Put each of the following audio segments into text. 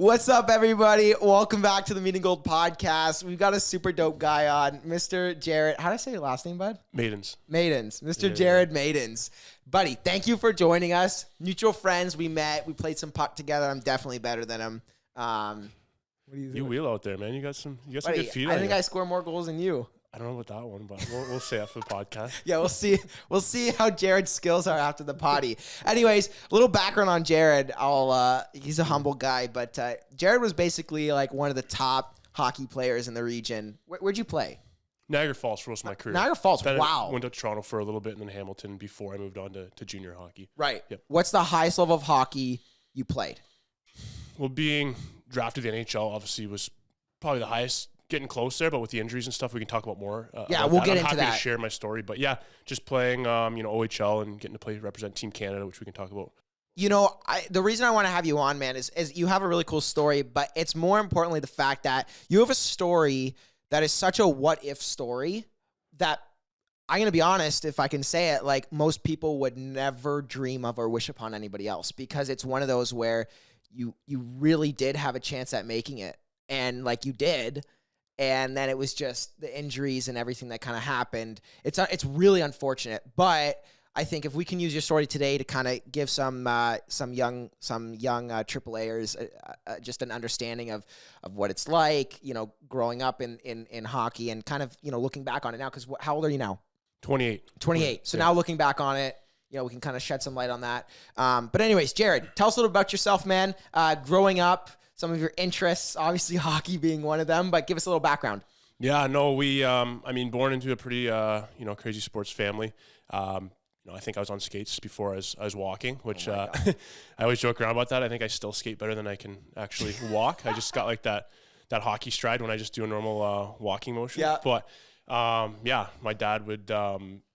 What's up, everybody? Welcome back to the Meeting Gold podcast. We've got a super dope guy on, Mr. Jarrod. How do I say your last name, bud? Maidens. Mr. Jarrod Maidens. Buddy, thank you for joining us. Mutual friends, we met. We played some puck together. I'm definitely better than him. What do you wheel out there, man. You got some buddy, good feet. I think I score more goals than you. I don't know about that one, but we'll say that for the podcast. Yeah, we'll see. We'll see how Jarrod's skills are after the potty. Anyways, a little background on Jarrod. He's a humble guy, but Jarrod was basically like one of the top hockey players in the region. Where'd you play? Niagara Falls for most of my career. Niagara Falls, then wow. I went to Toronto for a little bit and then Hamilton before I moved on to junior hockey. Right. Yep. What's the highest level of hockey you played? Well, being drafted to the NHL obviously was probably the highest. Getting close there, but with the injuries and stuff, we can talk about more. Yeah, we'll get into that. I'm happy to share my story, but yeah, just playing, OHL and getting to represent Team Canada, which we can talk about. You know, the reason I want to have you on, man, is you have a really cool story, but it's more importantly the fact that you have a story that is such a what-if story that I'm going to be honest, if I can say it, like most people would never dream of or wish upon anybody else, because it's one of those where you really did have a chance at making it, and like you did. And then it was just the injuries and everything that kind of happened. It's really unfortunate, but I think if we can use your story today to kind of give some young AAAers just an understanding of what it's like, growing up in hockey and kind of looking back on it now. Because how old are you now? 28. 28. So now looking back on it, we can kind of shed some light on that. But anyways, Jarrod, tell us a little about yourself, man. Growing up. Some of your interests, obviously hockey being one of them, but give us a little background. Yeah, no, born into a pretty, crazy sports family. I think I was on skates before I was walking, which I always joke around about that. I think I still skate better than I can actually walk. I just got like that hockey stride when I just do a normal walking motion. Yeah. But, my dad would,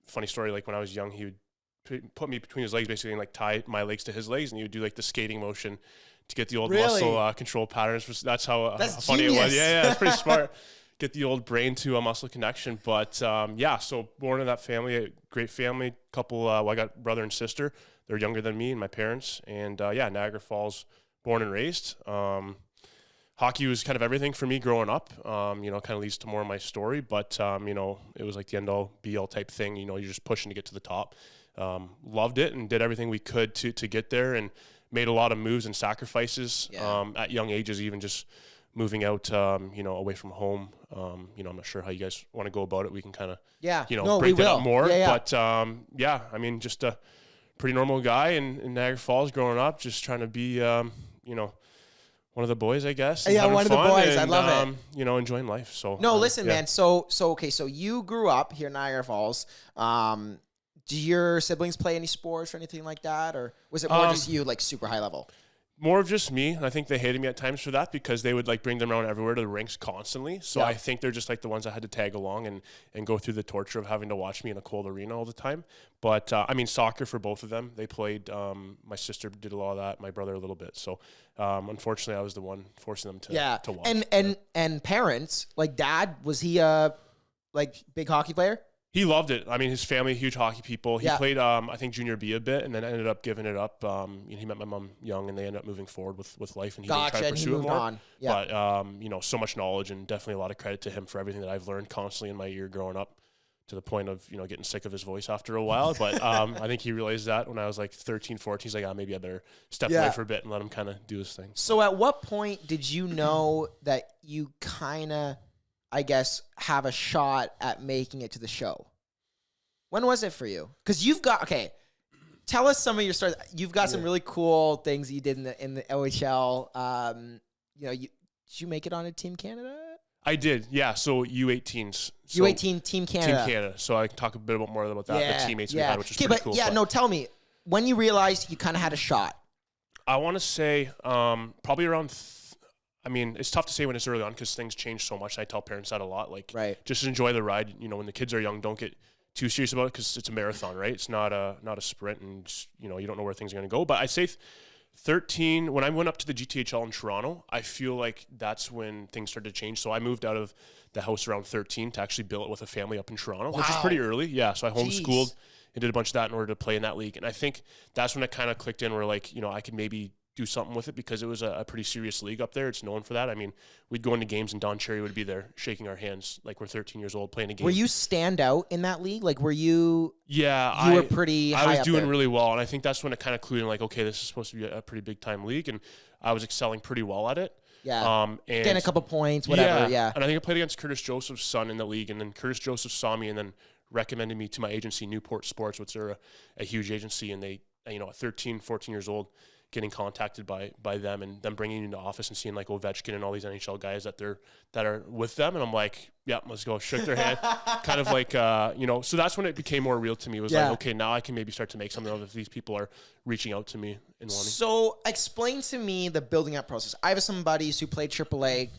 funny story, like when I was young, he would put me between his legs basically and like tie my legs to his legs, and he would do like the skating motion to get the old muscle control patterns. That's how funny it was. Yeah, it's pretty smart. Get the old brain to a muscle connection. But so born in that family, a great family. Couple, I got brother and sister. They're younger than me and my parents. And Niagara Falls, born and raised. Hockey was kind of everything for me growing up. Kind of leads to more of my story. But it was like the end all be all type thing. You're just pushing to get to the top. Loved it and did everything we could to get there, and made a lot of moves and sacrifices at young ages, even just moving out, away from home. I'm not sure how you guys want to go about it. We can kind of, break that up more. But, just a pretty normal guy in Niagara Falls growing up, just trying to be, one of the boys, I guess. Yeah, one of the boys. I love it. Enjoying life. So no, listen, man. So you grew up here in Niagara Falls. Do your siblings play any sports or anything like that? Or was it more just you, like super high level? More of just me. I think they hated me at times for that because they would like bring them around everywhere to the rinks constantly. So I think they're just like the ones that had to tag along and go through the torture of having to watch me in a cold arena all the time. But soccer for both of them. They played, my sister did a lot of that, my brother a little bit. So unfortunately I was the one forcing them to watch. And parents, like dad, was he a big hockey player? He loved it. I mean, his family, huge hockey people. He played, I think, junior B a bit, and then ended up giving it up. He met my mom young, and they ended up moving forward with life, and he didn't try to pursue it more. On. Yeah. But, so much knowledge, and definitely a lot of credit to him for everything that I've learned constantly in my year growing up, to the point of, getting sick of his voice after a while. But I think he realized that when I was like 13, 14, he's like, maybe I better step away for a bit and let him kind of do his thing. So at what point did you know that you kind of, I guess, have a shot at making it to the show? When was it for you? Because tell us some of your stories. You've got some really cool things you did in the OHL. Did you make it on a Team Canada? I did, yeah. So U18s. So U18 Team Canada. Team Canada. So I can talk a bit more about that. The teammates we had, which is pretty cool. Yeah, no, tell me. When you realized you kind of had a shot? I want to say probably around it's tough to say when it's early on because things change so much. I tell parents that a lot. Just enjoy the ride. When the kids are young, don't get too serious about it because it's a marathon, right? It's not a sprint, and just, you don't know where things are going to go. But I'd say 13, when I went up to the GTHL in Toronto, I feel like that's when things started to change. So I moved out of the house around 13 to actually build it with a family up in Toronto, which is pretty early. Yeah, so I homeschooled and did a bunch of that in order to play in that league. And I think that's when it kind of clicked in where I could maybe do something with it because it was a pretty serious league up there. It's known for that. I mean, we'd go into games and Don Cherry would be there shaking our hands like we're 13 years old playing a game. Were you stand out in that league? Like, were you? Yeah, you were pretty high I was up doing there. really well, and I think that's when it kind of clued in. Like, okay, this is supposed to be a pretty big time league, and I was excelling pretty well at it. Yeah, and getting a couple points, whatever. Yeah. And I think I played against Curtis Joseph's son in the league, and then Curtis Joseph saw me and then recommended me to my agency, Newport Sports, which are a huge agency, and they, at 13, 14 years old, getting contacted by them and them bringing you into office and seeing like Ovechkin and all these NHL guys that are with them. And I'm like, yeah, let's go. Shook their hand. Kind of like, so that's when it became more real to me. It was like, okay, now I can maybe start to make something of it if these people are reaching out to me and wanting. So explain to me the building up process. I have some buddies who played AAA.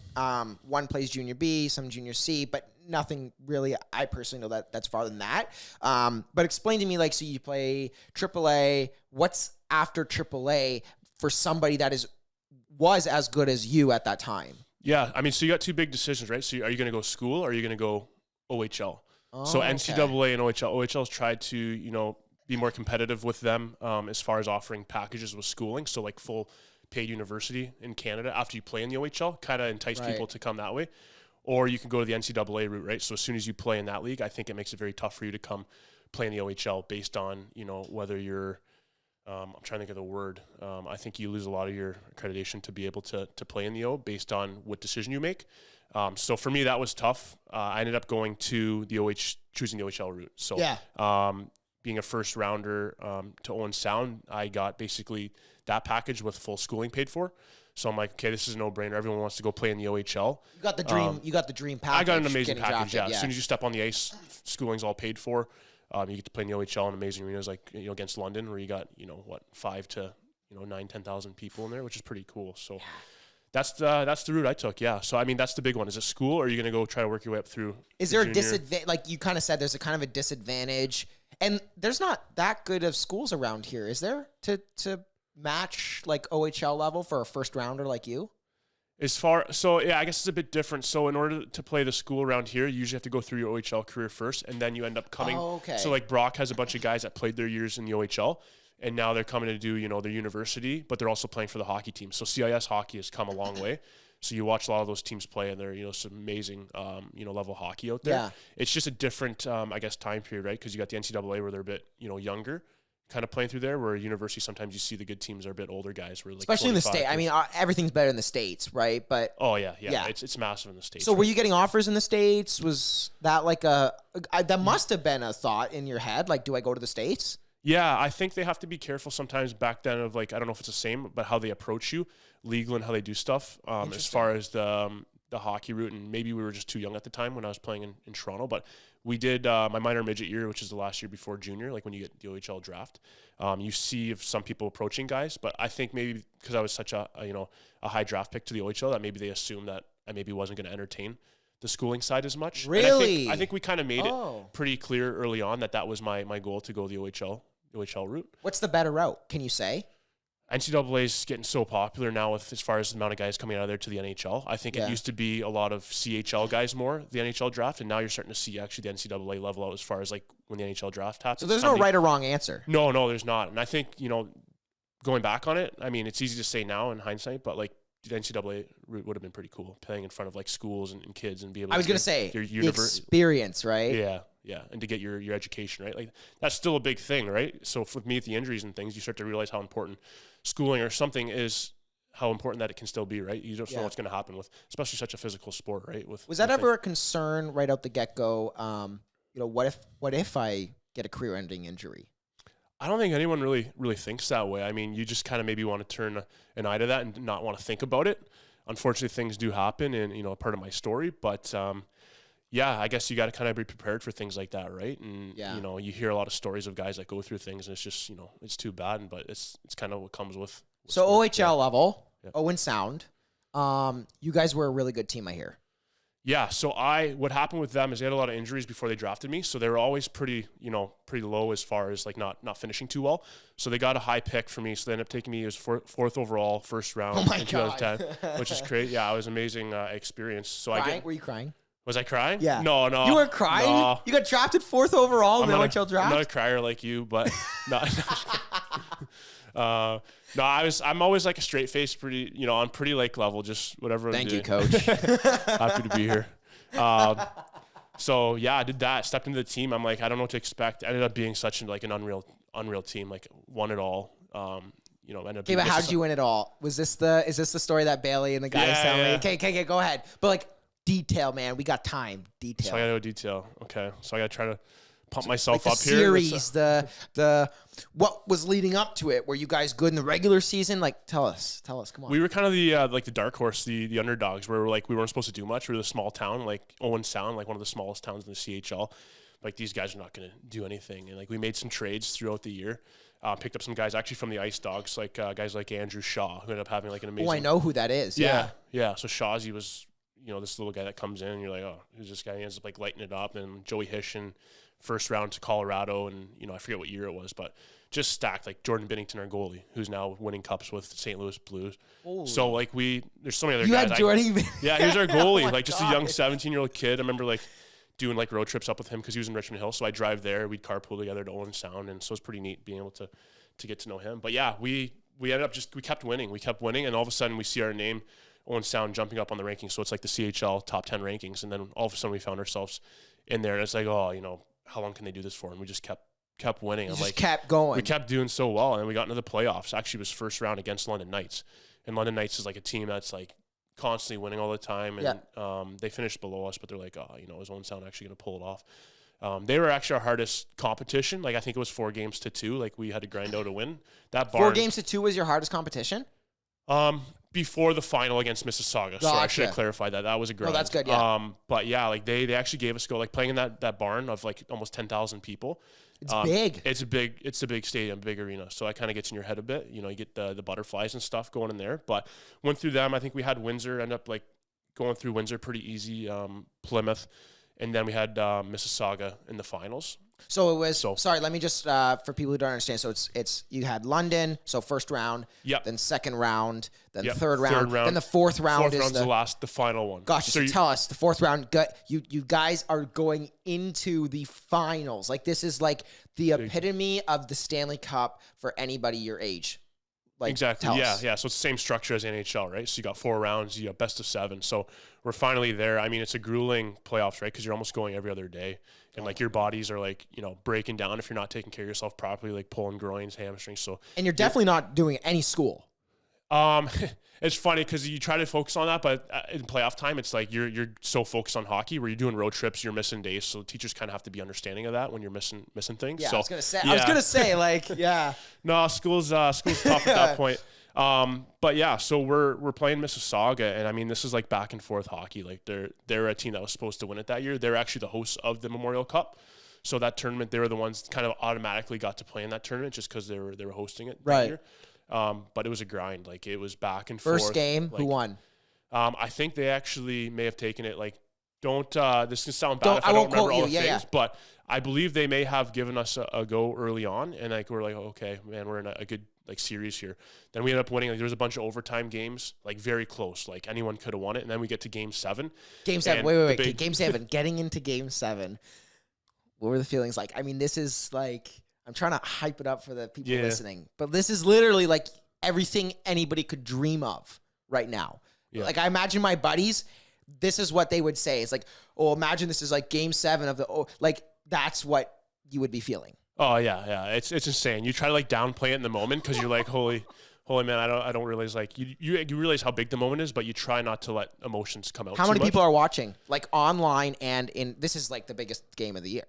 One plays Junior B, some Junior C, but nothing really. I personally know that's farther than that. But explain to me, like, so you play AAA. What's after AAA for somebody that was as good as you at that time? Yeah, I mean, so you got two big decisions, right? So are you going to go school or are you going to go OHL? So NCAA and OHL. OHL's tried to, be more competitive with them as far as offering packages with schooling. So like full paid university in Canada after you play in the OHL, kind of entice people to come that way. Or you can go to the NCAA route, right? So as soon as you play in that league, I think it makes it very tough for you to come play in the OHL based on, whether you're I'm trying to think of the word. I think you lose a lot of your accreditation to be able to play in the O based on what decision you make. So for me, that was tough. I ended up going to choosing the OHL route. So being a first rounder to Owen Sound, I got basically that package with full schooling paid for. So I'm like, okay, this is a no-brainer. Everyone wants to go play in the OHL. You got the dream. You got the dream package. I got an amazing package. Drafted, As soon as you step on the ice, schooling's all paid for. You get to play in the OHL in amazing arenas like against London, where you got 5 to 9,000-10,000 people in there, which is pretty cool. So that's the route I took. Yeah. So I mean, that's the big one. Is it school, or are you going to go try to work your way up through? Is there a disadvantage? Like you kind of said, there's a kind of a disadvantage, and there's not that good of schools around here, is there? To match like OHL level for a first rounder like you? I guess it's a bit different. So in order to play the school around here, you usually have to go through your OHL career first, and then you end up coming. Oh, okay. So like Brock has a bunch of guys that played their years in the OHL, and now they're coming to do, their university, but they're also playing for the hockey team. So CIS hockey has come a long way. So you watch a lot of those teams play, and they're, some amazing, level hockey out there. Yeah. It's just a different, time period, right? Because you got the NCAA where they're a bit, younger, kind of playing through there, where university sometimes you see the good teams are a bit older guys. Where like especially in the States. I mean, everything's better in the States, right? But yeah. It's massive in the States. So were you getting offers in the States? Was that like that must have been a thought in your head? Like, do I go to the States? Yeah, I think they have to be careful sometimes back then of like, I don't know if it's the same, but how they approach you, legal and how they do stuff as far as the hockey route. And maybe we were just too young at the time when I was playing in Toronto, but we did my minor midget year, which is the last year before junior, like when you get the OHL draft. You see of some people approaching guys, but I think maybe because I was such a high draft pick to the OHL that maybe they assumed that I maybe wasn't going to entertain the schooling side as much. Really? And I think we kind of made it pretty clear early on that was my goal to go the OHL route. What's the better route? Can you say? NCAA is getting so popular now with as far as the amount of guys coming out of there to the NHL. I think it used to be a lot of CHL guys more, the NHL draft, and now you're starting to see actually the NCAA level out as far as like when the NHL draft happens. So there's no right or wrong answer. No, there's not. And I think, going back on it, I mean, it's easy to say now in hindsight, but like the NCAA route would have been pretty cool, playing in front of like schools and kids and be able to. I was going to say, the experience, right? Yeah. And to get your education, right? Like that's still a big thing, right? So for me, with the injuries and things, you start to realize how important schooling or something is, how important that it can still be, right? You don't know what's going to happen with, especially such a physical sport, right? Was that ever a concern right out the get-go? What if I get a career-ending injury? I don't think anyone really thinks that way. I mean, you just kind of maybe want to turn an eye to that and not want to think about it. Unfortunately, things do happen, and part of my story. But I guess you got to kind of be prepared for things like that, right? And you hear a lot of stories of guys that go through things, and it's just it's too bad. But it's kind of what comes with. So OHL level, Owen Sound, you guys were a really good team, I hear. Yeah, so what happened with them is they had a lot of injuries before they drafted me, so they were always pretty low as far as like not finishing too well. So they got a high pick for me, so they ended up taking me as fourth overall, first round in 2010, which is great. Yeah, it was an amazing experience. So Were you crying? Was I crying? Yeah. No. You were crying? No. You got drafted 4th overall in the OHL draft? I'm not a crier like you, but no. No, I'm always like a straight face, pretty, on pretty like level, just whatever. Thank you, doing. coach. Happy to be here. So yeah, I did that. Stepped into the team. I'm like, I don't know what to expect. Ended up being such like an unreal team. Like won it all. Ended up. Okay, but how did you win it all? Is this the story that Bailey and the guys tell me? Okay, go ahead. But like detail, man. We got time. Detail. So I gotta go detail. Okay, so I gotta try to pump myself like up the here. Series, the what was leading up to it? Were you guys good in the regular season? Like, tell us. Come on. We were kind of the dark horse, the underdogs, where we weren't supposed to do much. We were the small town, like Owen Sound, like one of the smallest towns in the CHL. Like these guys are not going to do anything, and like we made some trades throughout the year. Picked up some guys actually from the Ice Dogs, like guys like Andrew Shaw, who ended up having like an amazing. Oh, I know who that is. Yeah. So Shawzy was, this little guy that comes in, and you're like, oh, who's this guy? He ends up like lighting it up, and Joey Hishin, first round to Colorado, and I forget what year it was, but just stacked. Like Jordan Binnington, our goalie, who's now winning cups with St. Louis Blues. Holy. So like there's so many other guys. You had Jordan. Yeah, he was our goalie, oh just a young 17-year-old kid. I remember like doing like road trips up with him because he was in Richmond Hill. So I drive there. We'd carpool together to Owen Sound, and so it's pretty neat being able to get to know him. But yeah, we ended up we kept winning, and all of a sudden we see our name, Owen Sound, jumping up on the rankings. So it's like the CHL top 10 rankings, and then all of a sudden we found ourselves in there, and it's like, oh, how long can they do this for? And we just kept winning. Kept going. We kept doing so well, and then we got into the playoffs. Actually, it was first round against London Knights, and London Knights is like a team that's like constantly winning all the time, and they finished below us, but they're like, oh, is Owen Sound actually going to pull it off? They were actually our hardest competition. Like I think it was 4-2. Like we had to grind out a win. That barn, 4-2 was your hardest competition? Before the final against Mississauga. Gotcha. So I should have clarified that. That was a grind. Oh, that's good, yeah. But yeah, like they actually gave us go, like playing in that barn of like almost 10,000 people. It's big. It's a big stadium, big arena. So it kind of gets in your head a bit. You get the butterflies and stuff going in there. But went through them. I think we had Windsor, end up like going through Windsor pretty easy, Plymouth. And then we had Mississauga in the finals. So it was, sorry, let me just, for people who don't understand. So it's you had London, so first round, then second round, then third round, then the fourth round is the final one. Gotcha. So tell us, the fourth round, you guys are going into the finals. Like this is like the epitome of the Stanley Cup for anybody your age. Like, exactly. Yeah. So it's the same structure as NHL, right? So you got 4 rounds, you got best of 7. So we're finally there. I mean, it's a grueling playoffs, right? Because you're almost going every other day, and like your bodies are like breaking down if you're not taking care of yourself properly, like pulling groins, hamstrings. So and you're definitely not doing any school. It's funny because you try to focus on that, but in playoff time, it's like you're so focused on hockey where you're doing road trips, you're missing days. So teachers kind of have to be understanding of that when you're missing things. Yeah, so, I was gonna say, like, yeah. No, school's tough at that point. But yeah, so we're playing Mississauga, and I mean this is like back and forth hockey. Like they're a team that was supposed to win it that year. They're actually the hosts of the Memorial Cup. So that tournament, they were the ones kind of automatically got to play in that tournament just because they were hosting it that year. But it was a grind. Like it was back and forth. First game, like, who won? I think they actually may have taken it. Like, this can sound bad if I don't remember all the things, but I believe they may have given us a go early on, and like we're like, okay, man, we're in a good like series here. Then we ended up winning. Like there was a bunch of overtime games, like very close. Like anyone could have won it, and then we get to Game 7. Game 7. Wait. Game 7. Getting into Game 7. What were the feelings like? I mean, this is like. I'm trying to hype it up for the people listening, but this is literally like everything anybody could dream of right now. Yeah. Like I imagine my buddies, this is what they would say. It's like, oh, imagine this is like Game 7 of like that's what you would be feeling. Oh yeah. It's insane. You try to like downplay it in the moment because you're like, holy man, I don't realize like you realize how big the moment is, but you try not to let emotions come out. How many people are watching like online and this is like the biggest game of the year?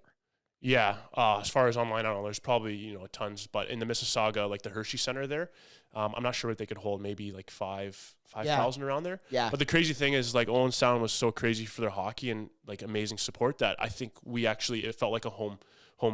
Yeah, as far as online, I don't know. There's probably tons, but in the Mississauga, like the Hershey Center there, I'm not sure what they could hold. Maybe like 5,000 around there. Yeah. But the crazy thing is, like Owen Sound was so crazy for their hockey and like amazing support that I think it felt like a home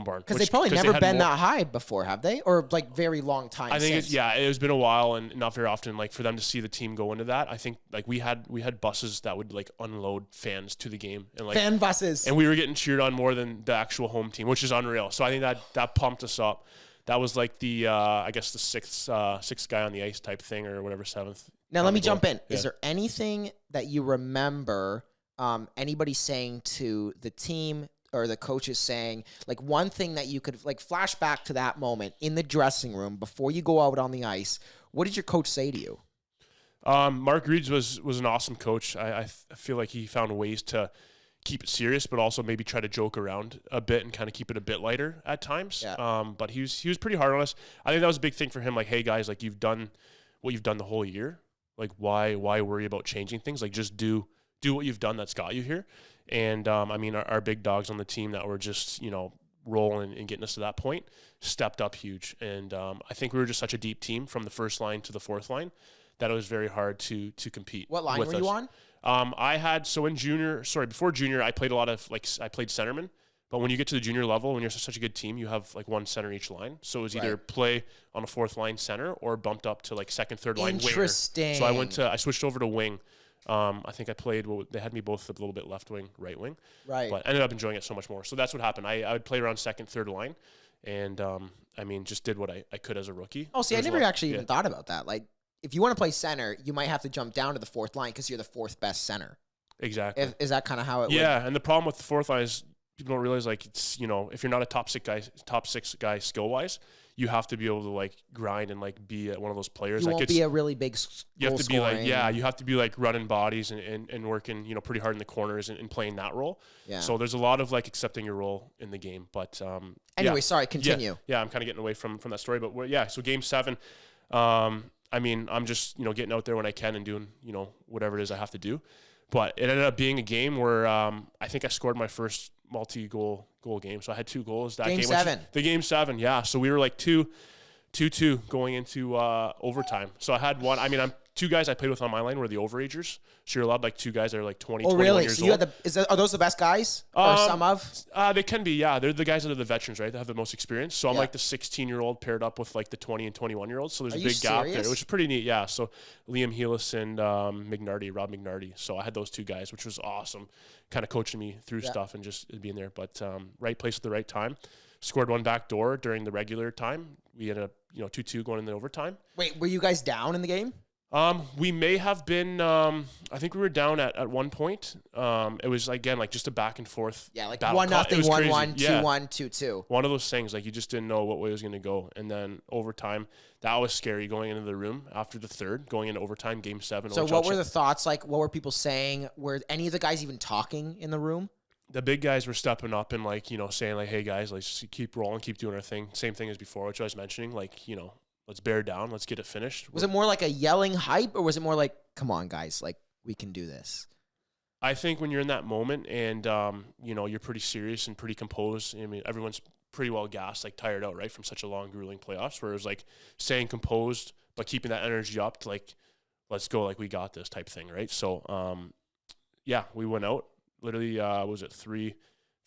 barn. Because they've probably never been that high before, have they? Or like very long time. I think it has been a while and not very often. Like for them to see the team go into that, I think like we had buses that would like unload fans to the game and like fan buses, and we were getting cheered on more than the actual home team, which is unreal. So I think that pumped us up. That was like the I guess the sixth guy on the ice type thing or whatever, 7th. Now let me jump in. Yeah. Is there anything that you remember anybody saying to the team or the coaches saying, like, one thing that you could, like, flash back to that moment in the dressing room before you go out on the ice, what did your coach say to you? Mark Reeds was an awesome coach. I feel like he found ways to keep it serious, but also maybe try to joke around a bit and kind of keep it a bit lighter at times. Yeah. But he was pretty hard on us. I think that was a big thing for him. Like, hey guys, like, you've done what you've done the whole year. Like, why worry about changing things? Like, just do what you've done that's got you here. And I mean, our big dogs on the team that were just, you know, rolling and getting us to that point stepped up huge. And I think we were just such a deep team from the first line to the fourth line that it was very hard to compete. What line were you on? Before junior, I played a lot of, like, I played centerman. But when you get to the junior level, when you're such a good team, you have like one center each line. So it was either play on a fourth line center or bumped up to like second, third line winger. Interesting. So I switched over to wing. I think I played, they had me both a little bit left wing, right wing. Right. But I ended up enjoying it so much more. So that's what happened. I would play around second, third line. And I mean, just did what I could as a rookie. Oh, see, I never actually even thought about that. Like, if you want to play center, you might have to jump down to the fourth line because you're the fourth best center. Exactly. Is that kind of how it Yeah, and the problem with the fourth line is people don't realize, like, it's, you know, if you're not a top six guy skill wise, you have to be able to like grind and like be one of those players. You that won't be a really big you have to scoring. be like, you have to be like running bodies and working, you know, pretty hard in the corners and playing that role. Yeah. So there's a lot of like accepting your role in the game. But anyway, sorry, continue. Yeah, I'm kind of getting away from that story. But so game 7, I mean, I'm just, you know, getting out there when I can and doing, you know, whatever it is I have to do. But it ended up being a game where I think I scored my first multi-goal game. So I had 2 goals that game. Game 7, yeah. So we were like 2-2 going into overtime. So I had one. I mean, I'm 2 guys I played with on my line were the overagers. So you're allowed like 2 guys that are like 20, 21 years old. Are those the best guys? Or some of? They can be, yeah. They're the guys that are the veterans, right? That have the most experience. So I'm like the 16-year-old paired up with like the 20 and 21-year-olds. So there's a big gap there, which is pretty neat, yeah. So Liam Heelis and Rob Mignardi. So I had those 2 guys, which was awesome, kind of coaching me through stuff and just being there. But right place at the right time. Scored one back door during the regular time. We ended up, 2-2 going into overtime. Wait, were you guys down in the game? We may have been, I think we were down at one point. It was, again, like just a back and forth. Yeah, like battle. 1-0, 1-1, 2-1, 2-2. One of those things, like you just didn't know what way it was going to go. And then overtime, that was scary going into the room after the third, going into overtime, game 7. So what were the thoughts? Like, what were people saying? Were any of the guys even talking in the room? The big guys were stepping up and like, saying like, hey guys, let's keep rolling, keep doing our thing. Same thing as before, which I was mentioning, like, let's bear down. Let's get it finished. Was it more like a yelling hype, or was it more like, come on, guys, like, we can do this? I think when you're in that moment and, you're pretty serious and pretty composed, I mean, everyone's pretty well gassed, like tired out, right, from such a long, grueling playoffs, where it was like staying composed but keeping that energy up to like, let's go, like, we got this type thing, right? So, we went out. Literally, was it 3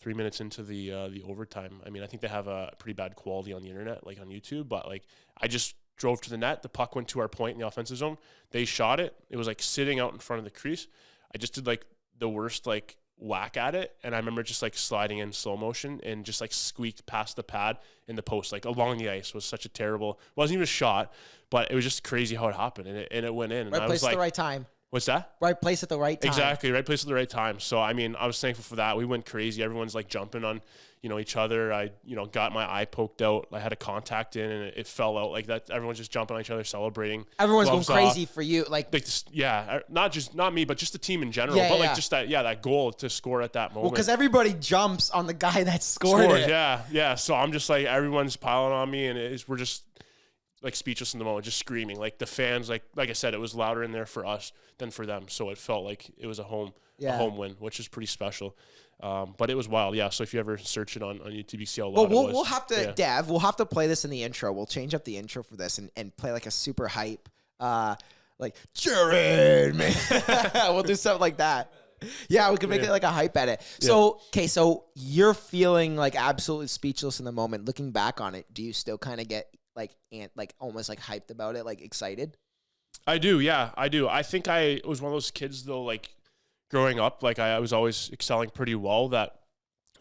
minutes into the overtime? I mean, I think they have a pretty bad quality on the internet, like on YouTube. But like, I just drove to the net. The puck went to our point in the offensive zone. They shot it. It was like sitting out in front of the crease. I just did like the worst like whack at it, and I remember just like sliding in slow motion and just like squeaked past the pad in the post, like along the ice. It was such a terrible. Wasn't even a shot, but it was just crazy how it happened, and it went in. And right I place was like, at the right time. What's that? Right place at the right time. Exactly, right place at the right time. So, I mean, I was thankful for that. We went crazy. Everyone's like jumping on, each other. I, got my eye poked out. I had a contact in and it fell out like that. Everyone's just jumping on each other, celebrating. Everyone's going crazy for you. Like not me, but just the team in general. Just that goal to score at that moment. Well, because everybody jumps on the guy that scored it. Yeah. So I'm just like, everyone's piling on me, and we're just like speechless in the moment, just screaming. Like the fans, like I said, it was louder in there for us than for them. So it felt like it was a home win, which is pretty special. But it was wild. Yeah. So if you ever search it on YouTube, you see how loud it was. We'll have to, Dev, we'll have to play this in the intro. We'll change up the intro for this and play like a super hype, like Jarrod, man. We'll do something like that. Yeah, we can make it like a hype edit. So, so you're feeling like absolutely speechless in the moment. Looking back on it, do you still kind of get like almost like hyped about it, like excited? I do. Yeah, I do. I think I was one of those kids though, like growing up, like I was always excelling pretty well that,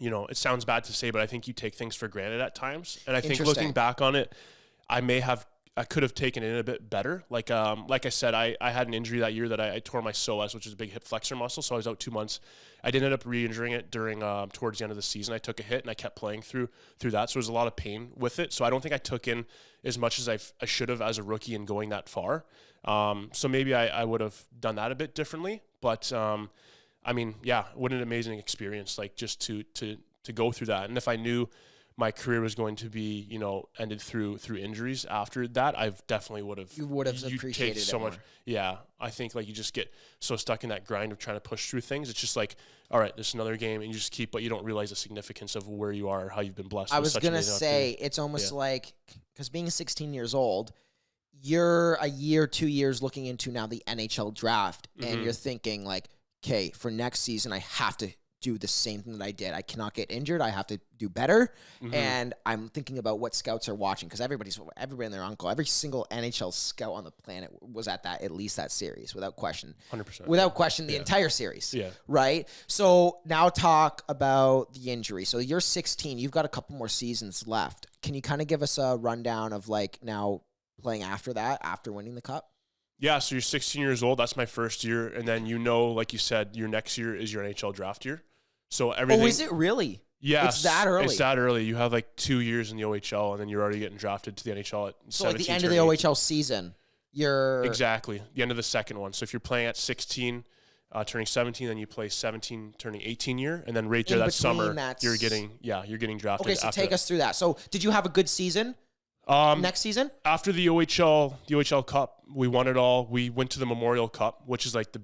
it sounds bad to say, but I think you take things for granted at times. And I think looking back on it, I may have I could have taken it in a bit better. Like I said, I had an injury that year that I tore my psoas, which is a big hip flexor muscle. So I was out 2 months. I did end up re-injuring it during towards the end of the season. I took a hit and I kept playing through that. So there was a lot of pain with it. So I don't think I took in as much as I should have as a rookie in going that far. So maybe I would have done that a bit differently. But I mean, yeah, what an amazing experience, like just to go through that. And if I knew my career was going to be, ended through injuries after that, I definitely would have. You would have appreciated so it much. more. Yeah, I think like you just get so stuck in that grind of trying to push through things. It's just like, all right, this is another game, and you just keep, but you don't realize the significance of where you are, how you've been blessed. I was gonna say it's almost like, because being 16 years old, you're a year, 2 years looking into now the NHL draft, and you're thinking like, okay, for next season, I have to do the same thing that I did. I cannot get injured. I have to do better. And I'm thinking about what scouts are watching, because everybody and their uncle, every single NHL scout on the planet was at least that series, without question. 100%. Without question, the entire series. Yeah. Right? So now talk about the injury. So you're 16. You've got a couple more seasons left. Can you kind of give us a rundown of like now playing after that, after winning the cup? Yeah, so you're 16 years old. That's my first year. And then, like you said, your next year is your NHL draft year. So everything. Oh, is it really? Yeah. It's that early. It's that early. You have like 2 years in the OHL, and then you're already getting drafted to the NHL at 17. So at the end of the OHL season, you're. Exactly. The end of the second one. So if you're playing at 16, turning 17, then you play 17, turning 18 year. And then right there that summer, you're getting drafted. Okay, so take us through that. So did you have a good season? Next season? After the OHL Cup, we won it all. We went to the Memorial Cup, which is like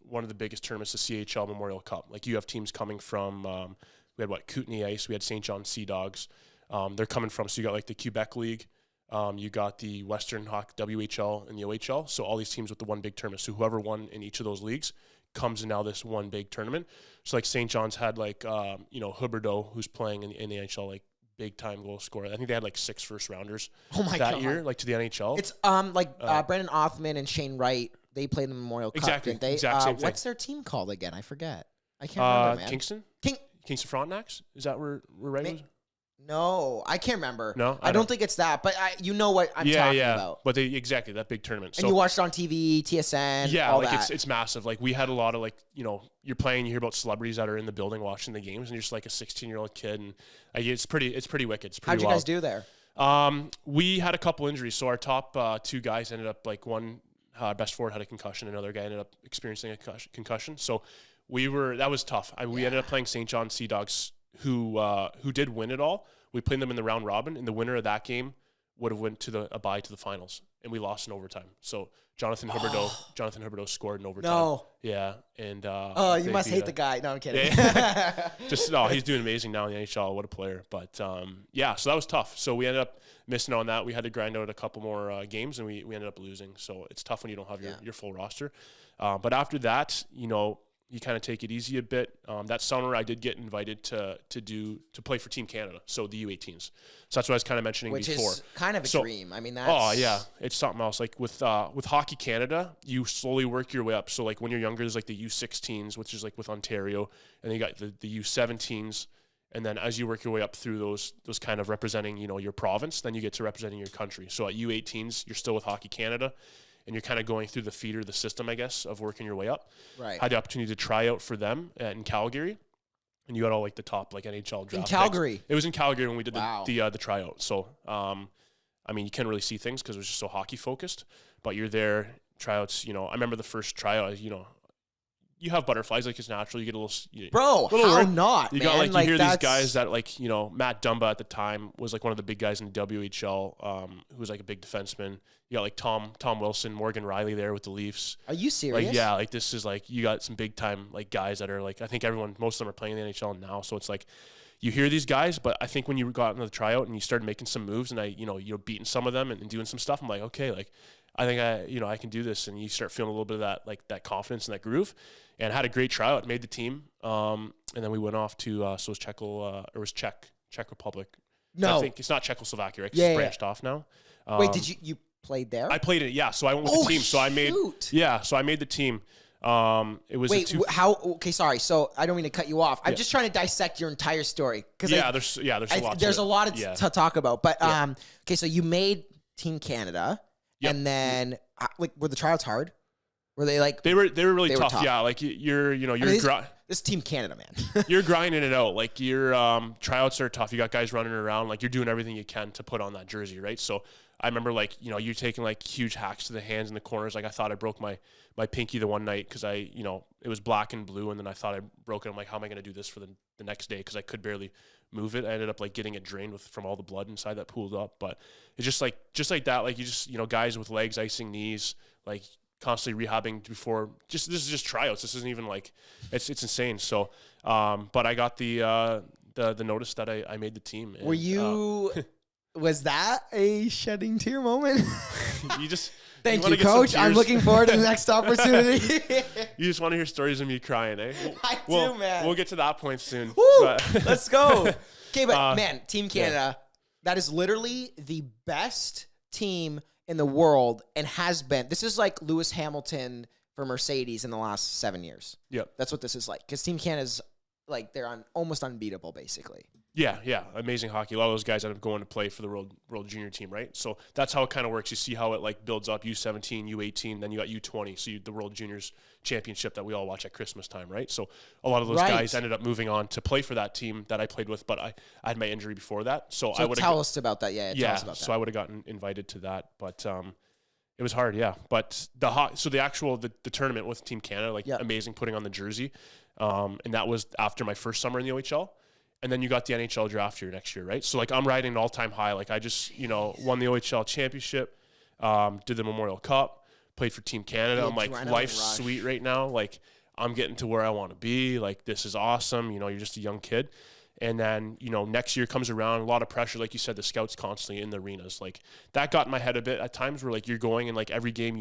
one of the biggest tournaments, the CHL Memorial Cup. Like you have teams coming from, we had Kootenay Ice, we had St. John Sea Dogs. They're coming from, so you got like the Quebec League, you got the Western Hockey WHL and the OHL. So all these teams with the one big tournament. So whoever won in each of those leagues comes in now this one big tournament. So like St. John's had like, Huberdeau, who's playing in the NHL, like big time goal scorer. I think they had like 6 first rounders that year, like to the NHL. It's Brendan Othman and Shane Wright. They played in the Memorial Cup, didn't they? What's their team called again? I forget. I can't remember, man. Kingston Frontenacs? Is that where Wright was? No, I can't remember. No, I don't think it's that, but you know what I'm talking about. But exactly that big tournament. And you watched it on TV, TSN. Yeah, all that. It's massive. Like we had a lot of you're playing, you hear about celebrities that are in the building watching the games, and you're just like a 16-year-old kid, and it's pretty wicked. It's pretty. How'd you guys do there? We had a couple injuries, so our top 2 guys ended up like one. Our best forward had a concussion, another guy ended up experiencing a concussion. So that was tough. We ended up playing St. John Sea Dogs, who did win it all. We played them in the round robin, and the winner of that game would have went to a bye to the finals, and we lost in overtime. So Jonathan Huberdeau scored in overtime. No. Yeah, and you must hate the guy. No, I'm kidding. He's doing amazing now in the NHL. What a player! But so that was tough. So we ended up missing on that. We had to grind out a couple more games, and we ended up losing. So it's tough when you don't have your full roster. But after that, you kind of take it easy a bit. That summer, I did get invited to play for Team Canada, so the U18s. So that's what I was kind of mentioning before. Which is kind of a dream. I mean, that's... Oh, yeah. It's something else. Like with Hockey Canada, you slowly work your way up. So like when you're younger, there's like the U16s, which is like with Ontario, and then you got the U17s. And then as you work your way up through those kind of representing, your province, then you get to representing your country. So at U18s, you're still with Hockey Canada, and you're kind of going through the feeder, the system, I guess, of working your way up. Right. Had the opportunity to try out for them in Calgary, and you got all like the top like NHL draft. In Calgary. Picks. It was in Calgary when we did the tryout. So, I mean, you can't really see things because it was just so hockey focused. But you're there, tryouts. I remember the first tryout. You have butterflies, like it's natural. You get a little, how not? You got you hear these guys that Matt Dumba at the time was like one of the big guys in the WHL, who was like a big defenseman. You got like Tom Wilson, Morgan Riley there with the Leafs. Are you serious? This is like you got some big time like guys that are like I think most of them are playing in the NHL now. So it's like you hear these guys, but I think when you got into the tryout and you started making some moves and you're beating some of them and doing some stuff, I'm like okay, like I think I can do this, and you start feeling a little bit of that that confidence and that groove. And had a great tryout, made the team, and then we went off to it was Czech Republic. No, I think it's not Czechoslovakia, right? It's branched off now. Wait, did you played there? I played it, yeah. So I went with the team. So I made the team. It was how? Okay, sorry. So I don't mean to cut you off. I'm just trying to dissect your entire story because there's a lot. There's a lot to talk about. But okay, so you made Team Canada, Yep. and then like were the tryouts hard? Were they like They were really they were tough. tough. Yeah, like you're this Team Canada, man. you're grinding it out. Like your tryouts are tough. You got guys running around. Like you're doing everything you can to put on that jersey, right? So I remember like you taking like huge hacks to the hands and the corners. Like I thought I broke my pinky the one night because it was black and blue, and then I thought I broke it. I'm like, how am I going to do this for the next day? Because I could barely move it. I ended up like getting it drained from all the blood inside that pooled up. But it's just like that. Like you just guys with legs, icing knees, like constantly rehabbing before. This is just tryouts. This isn't even like it's insane. So, but I got the notice that I made the team. And, were you? Was that a shedding tear moment? You just. Thank you, Coach. I'm looking forward to the next opportunity. You just want to hear stories of me crying, eh? I do, man. We'll get to that point soon. Woo, but let's go. Okay, but man, Team Canada, that is literally the best team in the world and has been. This is like Lewis Hamilton for Mercedes in the last 7 years. Yep. That's what this is like. Because Team Canada's like, they're almost unbeatable, basically. Yeah, amazing hockey. A lot of those guys end up going to play for the world junior team, right? So that's how it kind of works. You see how it like builds up U17, U18, then you got U20. So the World Juniors Championship that we all watch at Christmas time, right? So a lot of those guys ended up moving on to play for that team that I played with, but I had my injury before that. So I would tell us about that. Yeah, tell us about that. So I would have gotten invited to that, but it was hard, yeah. But the tournament with Team Canada, amazing putting on the jersey, and that was after my first summer in the OHL. And then you got the NHL draft year next year, right? So, like, I'm riding an all-time high. Like, I just, won the OHL Championship, did the Memorial Cup, played for Team Canada. I'm like, life's sweet right now. Like, I'm getting to where I want to be. Like, this is awesome. You're just a young kid. And then, next year comes around, a lot of pressure. Like you said, the scouts constantly in the arenas. Like, that got in my head a bit at times where, like, you're going and, like, every game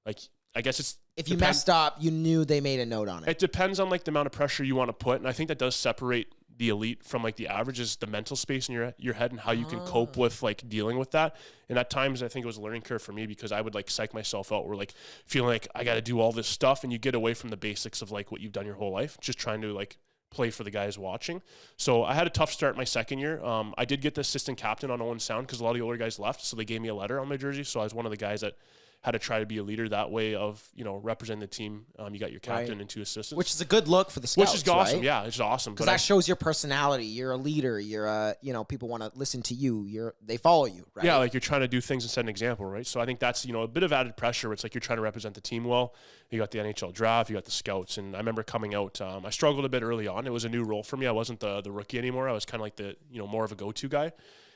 like, I guess it's... If you messed up, you knew they made a note on it. It depends on, like, the amount of pressure you want to put. And I think that does separate the elite from like the average is the mental space in your head and how you can cope with like dealing with that. And at times I think it was a learning curve for me because I would like psych myself out or like feeling like I got to do all this stuff, and you get away from the basics of like what you've done your whole life, just trying to like play for the guys watching. So I had a tough start my second year. I did get the assistant captain on Owen Sound because a lot of the older guys left, so they gave me a letter on my jersey. So I was one of the guys that had to try to be a leader that way of, representing the team. You got your captain and 2 assistants. Which is a good look for the scouts, which is awesome. right? Yeah, it's awesome. Because that shows your personality. You're a leader. You're people want to listen to you. They follow you, right? Yeah, like you're trying to do things and set an example, right? So I think that's, a bit of added pressure where it's like you're trying to represent the team well. You got the NHL draft, you got the scouts. And I remember coming out, I struggled a bit early on. It was a new role for me. I wasn't the rookie anymore. I was kind of like the, more of a go-to guy.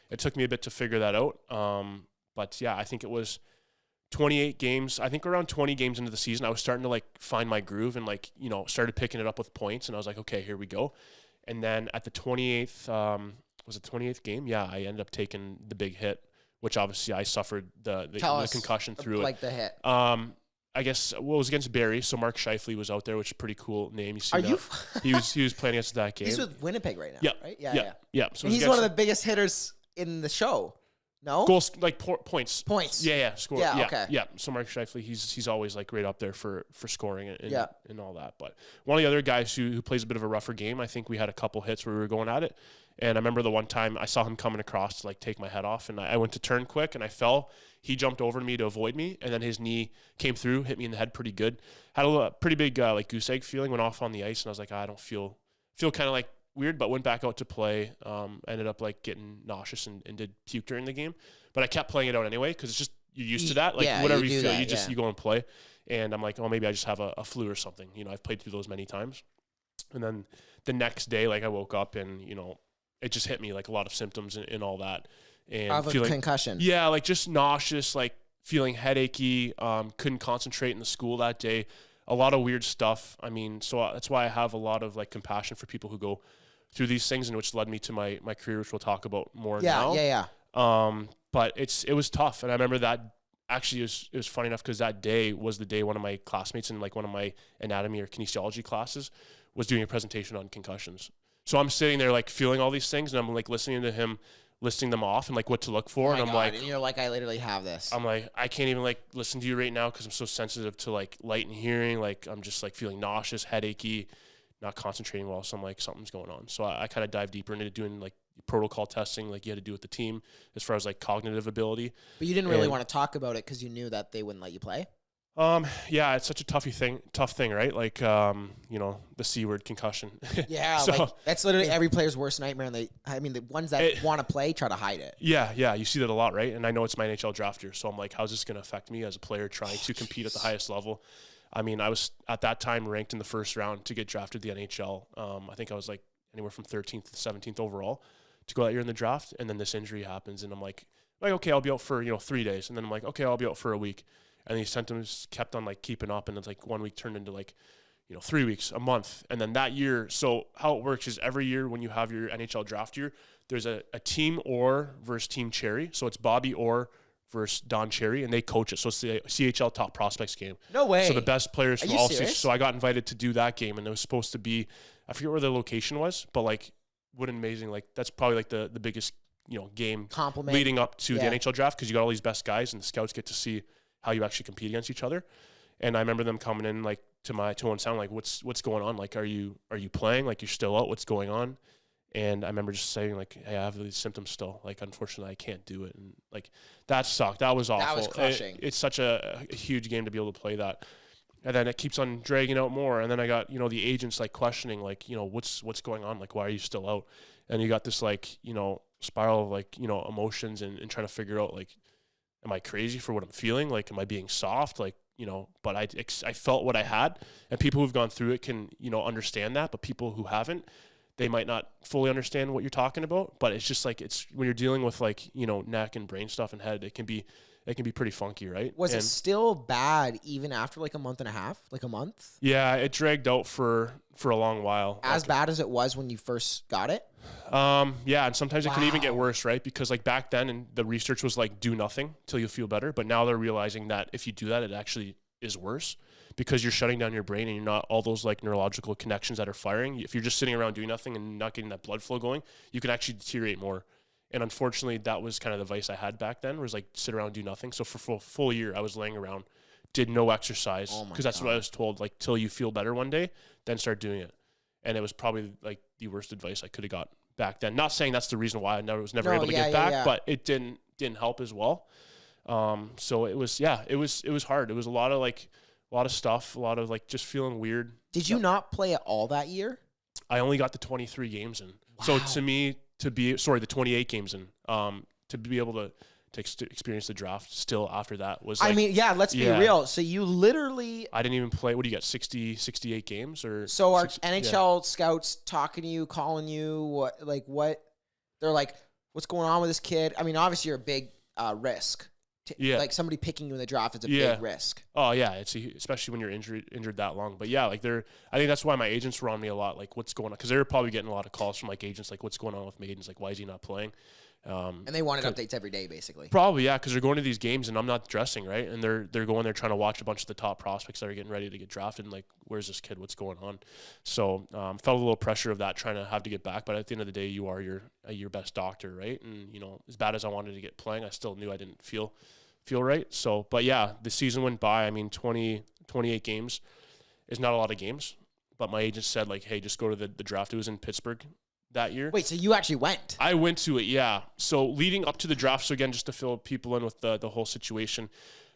It took me a bit to figure that out. But yeah, I think it was 28 games. I think around 20 games into the season, I was starting to like find my groove and like, started picking it up with points. And I was like, okay, here we go. And then at the 28th, was it 28th game? Yeah, I ended up taking the big hit, which obviously I suffered the concussion through like the hit. I guess it was against Barrie, so Mark Scheifele was out there, which is a pretty cool name. You see he was playing against that game. He's with Winnipeg right now, yeah, right? Yeah. So he's one of the biggest hitters in the show. No goals, like points. Yeah, score. Yeah, okay. Yeah. So Mark Scheifele, he's always like right up there for scoring and all that. But one of the other guys who plays a bit of a rougher game, I think we had a couple hits where we were going at it. And I remember the one time I saw him coming across to like take my head off, and I went to turn quick and I fell. He jumped over me to avoid me, and then his knee came through, hit me in the head pretty good. Had a pretty big like goose egg feeling, went off on the ice, and I was like, I don't feel kind of like weird, but went back out to play. Ended up like getting nauseous and did puke during the game, but I kept playing it out anyway because it's just you're used to that. Like whatever you feel, you go and play. And I'm like, oh, maybe I just have a flu or something. I've played through those many times. And then the next day, like I woke up and it just hit me like a lot of symptoms and all that. And feeling concussion. Yeah, like just nauseous, like feeling headachy. Couldn't concentrate in the school that day. A lot of weird stuff. I mean, so that's why I have a lot of like compassion for people who go through these things, and which led me to my career, which we'll talk about more now. Yeah. But it was tough, and I remember that actually it was funny enough because that day was the day one of my classmates in like one of my anatomy or kinesiology classes was doing a presentation on concussions. So I'm sitting there like feeling all these things, and I'm like listening to him listing them off and like what to look for, and I'm like, and you're like, I literally have this. I'm like, I can't even like listen to you right now because I'm so sensitive to like light and hearing. Like I'm just like feeling nauseous, headachy, not concentrating well. So I'm like, something's going on. So I kind of dive deeper into doing like protocol testing, like you had to do with the team as far as like cognitive ability. But you didn't really want to talk about it because you knew that they wouldn't let you play? Yeah, it's such a tough thing, right? Like, the C word, concussion. Yeah, so, like that's literally every player's worst nightmare. And the ones that want to play try to hide it. Yeah, you see that a lot, right? And I know it's my NHL draft year, so I'm like, how's this going to affect me as a player trying to compete at the highest level? I mean, I was at that time ranked in the first round to get drafted to the NHL. I think I was like anywhere from 13th to 17th overall to go that year in the draft, and then this injury happens, and I'm like, okay, I'll be out for 3 days, and then I'm like, okay, I'll be out for a week. And these symptoms kept on like keeping up, and it's like 1 week turned into like, 3 weeks, a month. And then that year, so how it works is every year when you have your NHL draft year, there's a team Orr versus team Cherry. So it's Bobby Orr versus Don Cherry, and they coach it. So it's the CHL top prospects game. No way. So the best players from all serious? So I got invited to do that game, and it was supposed to be, I forget where the location was, but like, what an amazing, like that's probably like the biggest, game compliment leading up to the NHL draft, because you got all these best guys and the scouts get to see how you actually compete against each other. And I remember them coming in like to my Owen sound, like, what's going on? Like, are you playing? Like, you're still out? What's going on? And I remember just saying like, hey, I have these symptoms still. Like, unfortunately, I can't do it. And like, that sucked. That was awful. That was crushing. It's such a huge game to be able to play that. And then it keeps on dragging out more. And then I got, the agents like questioning, like, what's going on? Like, why are you still out? And you got this like, spiral of like, emotions and trying to figure out like, am I crazy for what I'm feeling? Like, am I being soft? Like, but I felt what I had, and people who've gone through it can, understand that, but people who haven't, they might not fully understand what you're talking about. But it's just like, it's when you're dealing with like, neck and brain stuff and head, it can be pretty funky, right? Was it still bad even after like a month and a half, like a month? Yeah, it dragged out for a long while. As bad as it was when you first got it? Yeah, and sometimes it can even get worse, right? Because like back then, and the research was like, do nothing till you feel better. But now they're realizing that if you do that, it actually is worse, because you're shutting down your brain and you're not all those like neurological connections that are firing. If you're just sitting around doing nothing and not getting that blood flow going, you can actually deteriorate more. And unfortunately, that was kind of the advice I had back then, was like, sit around, do nothing. So for a full year, I was laying around, did no exercise, because that's what I was told, like, till you feel better one day, then start doing it. And it was probably like the worst advice I could have got back then. Not saying that's the reason why I was never able to get back, but it didn't help as well. So it was hard. It was a lot of stuff, a lot of like just feeling weird. Did you not play at all that year? I only got the 23 games in. Wow. So to me, the 28 games in, to be able to experience the draft still after that was like, let's be real. So you literally, I didn't even play. What do you got? 68 games or so are NHL scouts talking to you, calling you, what they're like, what's going on with this kid? I mean, obviously you're a big risk. Like somebody picking you in the draft is a big risk. Oh yeah. Especially when you're injured that long. But yeah, like I think that's why my agents were on me a lot. Like, what's going on? Cause they were probably getting a lot of calls from like agents, like, what's going on with Maidens? Like, why is he not playing? And they wanted updates every day, basically. Probably, yeah, because they're going to these games and I'm not dressing, right? And they're going there trying to watch a bunch of the top prospects that are getting ready to get drafted. And like, where's this kid? What's going on? So felt a little pressure of that, trying to have to get back. But at the end of the day, you are your best doctor, right? And as bad as I wanted to get playing, I still knew I didn't feel right. So, but yeah, the season went by. I mean, 28 games is not a lot of games. But my agent said like, hey, just go to the draft. It was in Pittsburgh that year. Wait, so you actually went? I went to it, yeah. So leading up to the draft, so again, just to fill people in with the whole situation,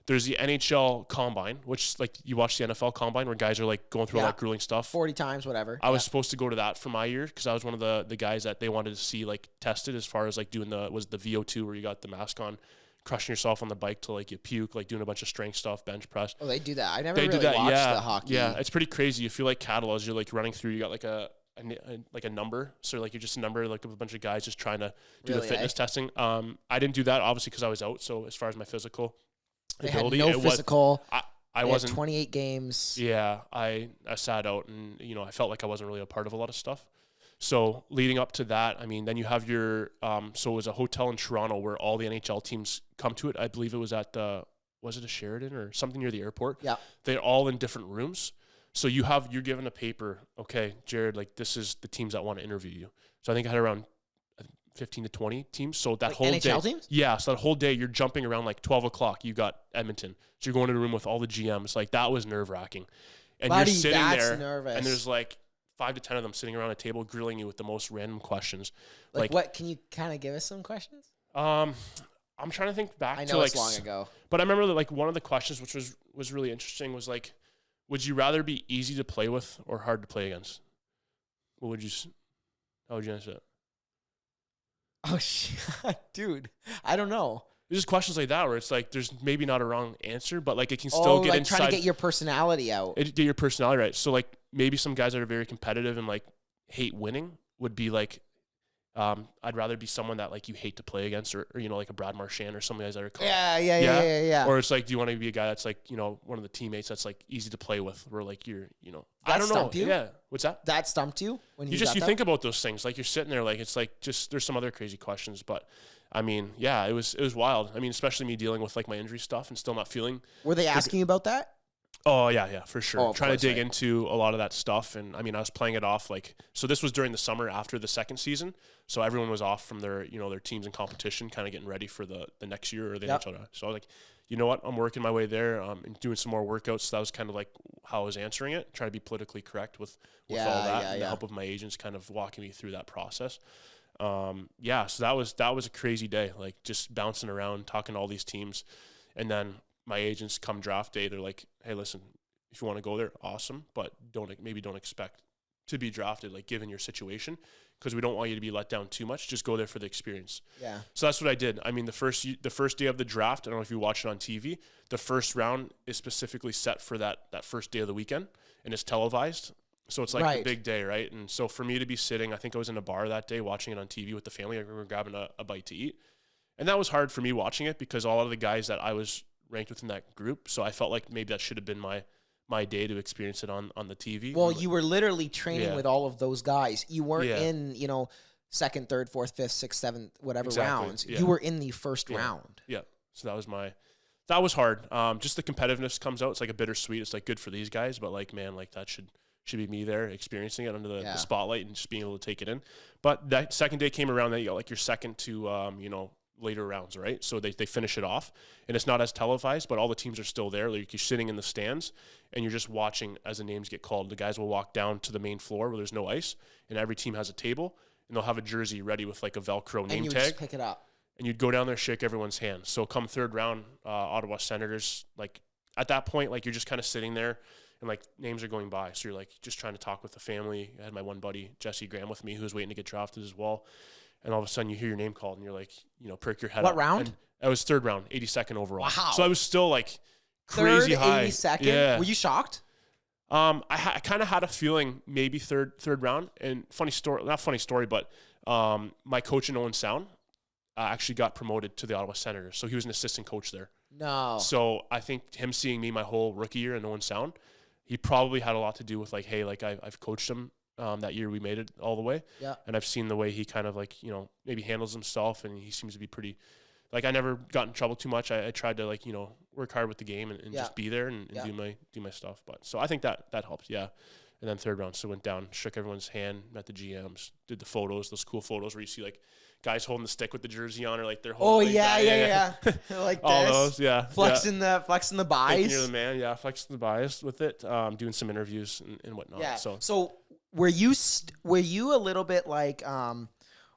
there's the NHL Combine, which like you watch the NFL Combine where guys are like going through all that grueling stuff. 40 times, whatever. I was supposed to go to that for my year because I was one of the guys that they wanted to see like tested as far as like doing the VO2 where you got the mask on, crushing yourself on the bike till like you puke, like doing a bunch of strength stuff, bench press. Oh, they do that. I never really watched the hockey. Yeah, it's pretty crazy. You feel like cattle as you're like running through. You got like a number, so like you're just a number, like a bunch of guys just trying to do the fitness testing. I didn't do that obviously because I was out. So as far as my physical ability, had no physical. I wasn't 28 games. Yeah, I sat out, and I felt like I wasn't really a part of a lot of stuff. So leading up to that, I mean, then you have your so it was a hotel in Toronto where all the NHL teams come to it. I believe it was at was it a Sheraton or something near the airport? Yeah, they're all in different rooms. So you're given a paper, okay, Jarrod, like this is the teams that want to interview you. So I think I had around 15 to 20 teams. So that whole NHL day, teams? Yeah. So that whole day you're jumping around like 12 o'clock. You got Edmonton. So you're going to the room with all the GMs. Like that was nerve wracking. And Buddy, you're sitting that's there nervous. and there's like 5 to 10 of them sitting around a table grilling you with the most random questions. Like what? Can you kind of give us some questions? I'm trying to think back. I know to it's long ago, but I remember that like one of the questions, which was really interesting, was like, would you rather be easy to play with or hard to play against? How would you answer that? Oh shit, dude, I don't know. There's just questions like that where it's like there's maybe not a wrong answer, but like it can still get like inside. trying to get your personality out. Get your personality right. So like maybe some guys that are very competitive and like hate winning would be like, I'd rather be someone that like you hate to play against, or you know, like a Brad Marchand or some guys that are yeah. Or it's like, do you want to be a guy that's like, you know, one of the teammates that's like easy to play with, where like you're, you know, That I don't know. stumped you? Yeah. What's that? That stumped you when You think about those things, like you're sitting there, like it's like just there's some other crazy questions, but I mean, yeah, it was wild. I mean, especially me dealing with like my injury stuff and still not feeling. Were they asking you about that? Oh yeah, for sure. Oh, Trying to dig into a lot of that stuff, and I mean, I was playing it off like, so this was during the summer after the second season, so everyone was off from their, you know, their teams in competition, kind of getting ready for the next year or the NHL draft. So I was like, you know what, I'm working my way there, and doing some more workouts. So that was kind of like how I was answering it, trying to be politically correct with all that, and the help of my agents, kind of walking me through that process. So that was a crazy day, like just bouncing around, talking to all these teams, and then my agents come draft day, they're like, hey, listen, if you want to go there, awesome, but don't expect to be drafted, like given your situation, because we don't want you to be let down too much. Just go there for the experience. Yeah. So that's what I did. I mean, the first day of the draft, I don't know if you watch it on TV, the first round is specifically set for that first day of the weekend, and it's televised. So it's like the big day, right? And so for me to be sitting, I think I was in a bar that day watching it on TV with the family. We were grabbing a bite to eat. And that was hard for me watching it because all of the guys that I was ranked within that group. So I felt like maybe that should have been my day to experience it on the TV. Well, you were literally training with all of those guys. You weren't in, you know, second, third, fourth, fifth, sixth, seventh, whatever rounds. Yeah. You were in the first round. Yeah. So that was hard. Just the competitiveness comes out. It's like a bittersweet. It's like good for these guys, but like, man, like that should be me there experiencing it under the spotlight and just being able to take it in. But that second day came around, then you got like your second to, you know, later rounds, right? So they finish it off, and it's not as televised, but all the teams are still there. Like you're sitting in the stands, and you're just watching as the names get called. The guys will walk down to the main floor where there's no ice, and every team has a table, and they'll have a jersey ready with like a Velcro name tag. Just pick it up. And you'd go down there, shake everyone's hand. So come third round, Ottawa Senators, like at that point, like you're just kind of sitting there, and like names are going by. So you're like just trying to talk with the family. I had my one buddy, Jesse Graham, with me, who was waiting to get drafted as well. And all of a sudden you hear your name called and you're like, you know, perk your head up. What round? And I was third round, 82nd overall. Wow. So I was still like crazy high. 82nd? Yeah. Were you shocked? I kind of had a feeling maybe third round. And not funny story, but my coach in Owen Sound actually got promoted to the Ottawa Senators. So he was an assistant coach there. No. So I think him seeing me my whole rookie year in Owen Sound, he probably had a lot to do with like, hey, like I've coached him. That year we made it all the way. Yeah. And I've seen the way he kind of like, you know, maybe handles himself, and he seems to be pretty, like I never got in trouble too much. I tried to like, you know, work hard with the game and just be there and do my stuff. But so I think that helped. Yeah. And then third round, so went down, shook everyone's hand, met the GMs, did the photos, those cool photos where you see like guys holding the stick with the jersey on, or like they're holding. Oh yeah. Like all this. Those, flexing the bias. You're the man, flexing the bias with it. Doing some interviews and whatnot. Yeah. So were you a little bit like,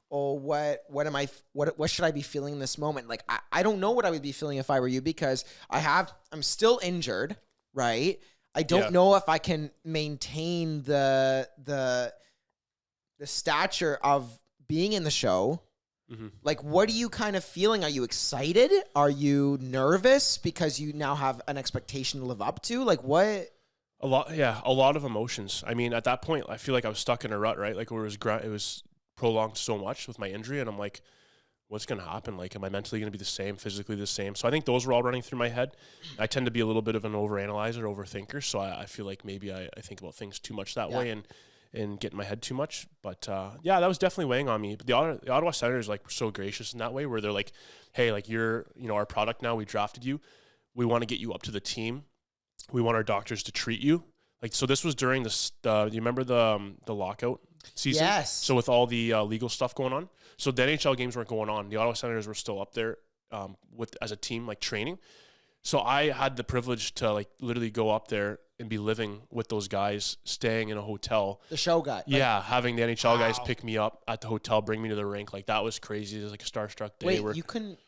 what should I be feeling in this moment? Like I don't know what I would be feeling if I were you, because I'm still injured, right? I don't know if I can maintain the stature of being in the show. Mm-hmm. Like, what are you kind of feeling? Are you excited? Are you nervous because you now have an expectation to live up to? Like, what? A lot of emotions. I mean, at that point, I feel like I was stuck in a rut, right? Like where it was prolonged so much with my injury, and I'm like, what's going to happen? Like, am I mentally going to be the same, physically the same? So I think those were all running through my head. I tend to be a little bit of an overanalyzer, overthinker, so I feel like maybe I think about things too much that way and get in my head too much. But that was definitely weighing on me. But the Ottawa Senators like were so gracious in that way, where they're like, hey, like you're, you know, our product now. We drafted you. We want to get you up to the team. We want our doctors to treat you. Like, so this was during you remember the lockout season? Yes. So with all the legal stuff going on. So the NHL games weren't going on. The Ottawa Senators were still up there as a team, like training. So I had the privilege to like literally go up there and be living with those guys, staying in a hotel. The show guy. Yeah, having the NHL guys pick me up at the hotel, bring me to the rink. Like, that was crazy. It was like a starstruck day. Wait, you couldn't